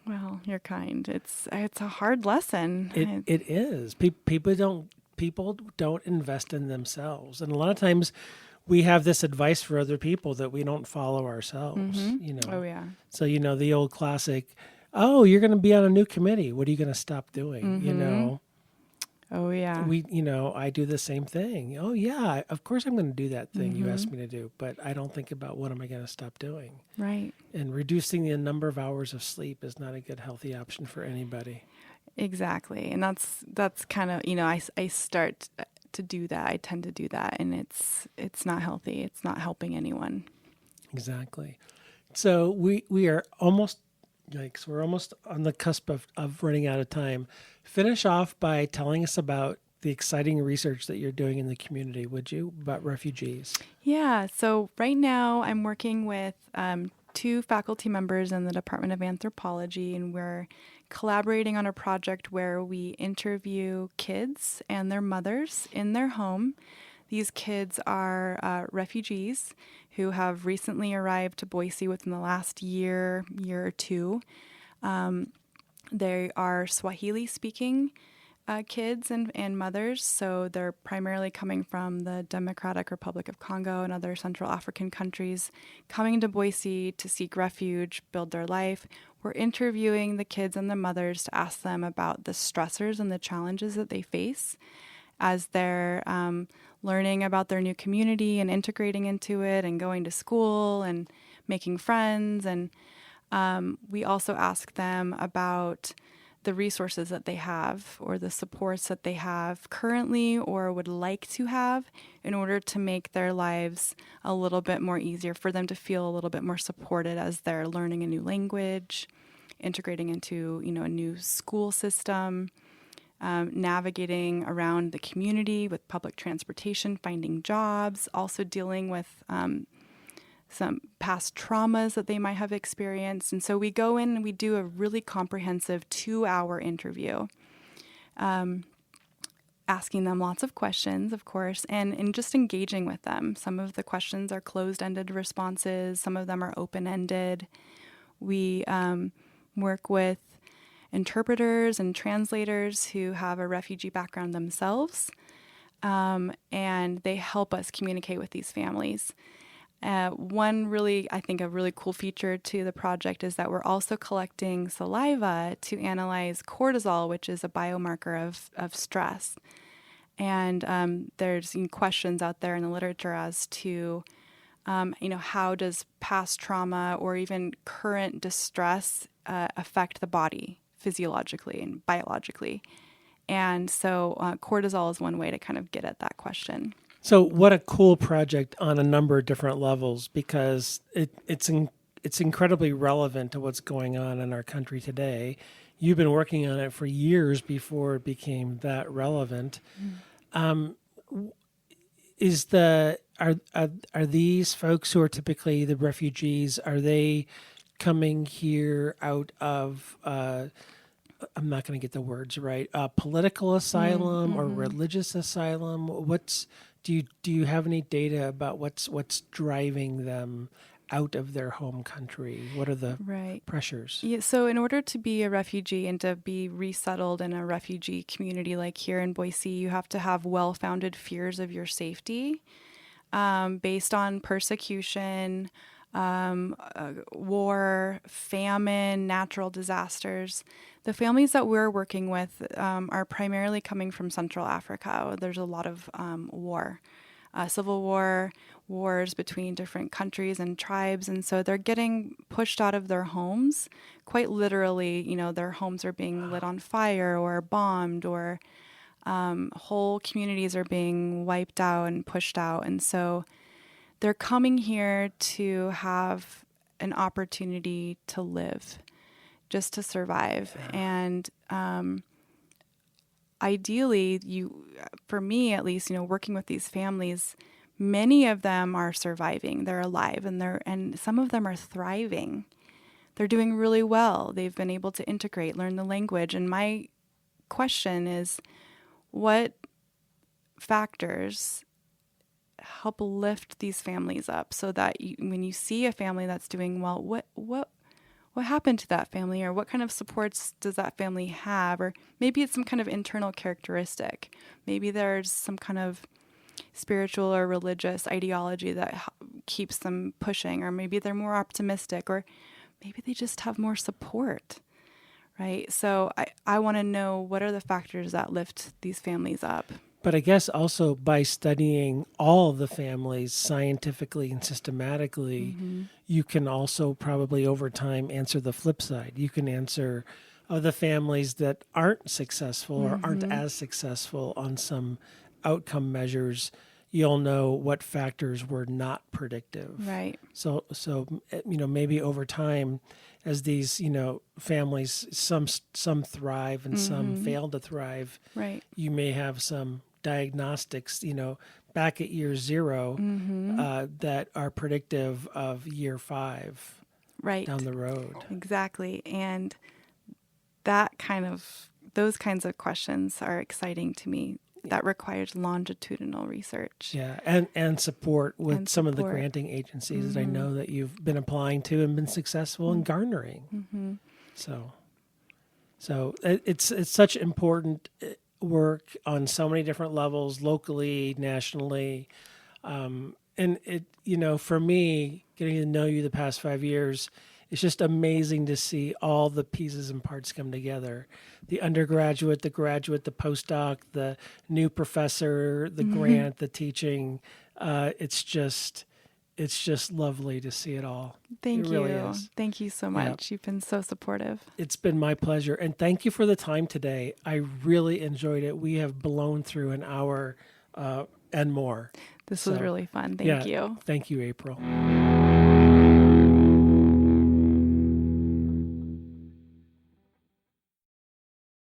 Well, you're kind. It's a hard lesson. It is. People don't invest in themselves, and a lot of times we have this advice for other people that we don't follow ourselves. Oh yeah. So the old classic, oh, you're going to be on a new committee. What are you going to stop doing? Oh yeah. I do the same thing. Oh yeah, of course I'm going to do that thing you asked me to do, but I don't think about what am I going to stop doing. Right. And reducing the number of hours of sleep is not a good healthy option for anybody. Exactly. And that's kind of, I start to do that. I tend to do that, and it's not healthy. It's not helping anyone. Exactly. So we are almost we're almost on the cusp of running out of time. Finish off by telling us about the exciting research that you're doing in the community, would you, about refugees? Yeah. So right now I'm working with 2 faculty members in the Department of Anthropology, and we're collaborating on a project where we interview kids and their mothers in their home. These kids are refugees who have recently arrived to Boise within the last year or two. They are Swahili-speaking kids and mothers, so they're primarily coming from the Democratic Republic of Congo and other Central African countries, coming to Boise to seek refuge, build their life. We're interviewing the kids and the mothers to ask them about the stressors and the challenges that they face as they're learning about their new community and integrating into it and going to school and making friends. And we also ask them about the resources that they have or the supports that they have currently or would like to have in order to make their lives a little bit more easier, for them to feel a little bit more supported as they're learning a new language, integrating into, a new school system, navigating around the community with public transportation, finding jobs, also dealing with some past traumas that they might have experienced. And so we go in and we do a really comprehensive 2-hour interview, asking them lots of questions, of course, and just engaging with them. Some of the questions are closed-ended responses. Some of them are open-ended. We work with interpreters and translators who have a refugee background themselves, and they help us communicate with these families. One really, I think, a really cool feature to the project is that we're also collecting saliva to analyze cortisol, which is a biomarker of stress. And there's questions out there in the literature as to, how does past trauma or even current distress affect the body physiologically and biologically. And so cortisol is one way to kind of get at that question. So what a cool project on a number of different levels, because it's incredibly relevant to what's going on in our country today. You've been working on it for years before it became that relevant. Are these folks who are typically the refugees, are they coming here out of I'm not going to get the words right, political asylum or religious asylum? Do you have any data about what's driving them out of their home country? What are the pressures? Yeah, so in order to be a refugee and to be resettled in a refugee community like here in Boise, you have to have well-founded fears of your safety based on persecution, war, famine, natural disasters. The families that we're working with are primarily coming from Central Africa. There's a lot of war, civil war, wars between different countries and tribes. And so they're getting pushed out of their homes. Quite literally, their homes are being lit on fire or bombed, or whole communities are being wiped out and pushed out. And so they're coming here to have an opportunity to live, just to survive. And ideally, for me at least, working with these families, many of them are surviving. They're alive, and some of them are thriving. They're doing really well. They've been able to integrate, learn the language. And my question is, what factors help lift these families up so that when you see a family that's doing well, what happened to that family, or what kind of supports does that family have? Or maybe it's some kind of internal characteristic. Maybe there's some kind of spiritual or religious ideology that keeps them pushing, or maybe they're more optimistic, or maybe they just have more support, right? So I want to know, what are the factors that lift these families up? But I guess also by studying all the families scientifically and systematically, you can also probably over time answer the flip side. You can answer the families that aren't successful or aren't as successful on some outcome measures. You'll know what factors were not predictive. Right. So maybe over time, as these families, some thrive and some fail to thrive. Right. You may have some diagnostics, back at year 0 that are predictive of year 5 down the road. Exactly. And those kinds of questions are exciting to me. That requires longitudinal research. Yeah, and support with some of the granting agencies that I know that you've been applying to and been successful in garnering. So it's such important work on so many different levels, locally, nationally, and it for me, getting to know you the past 5 years, it's just amazing to see all the pieces and parts come together. The undergraduate, the graduate, the postdoc, the new professor, the grant, the teaching. It's just lovely to see it all. Thank you. Really is. Thank you so much. Yep. You've been so supportive. It's been my pleasure. And thank you for the time today. I really enjoyed it. We have blown through an hour and more. This was really fun. Thank you. Thank you, April.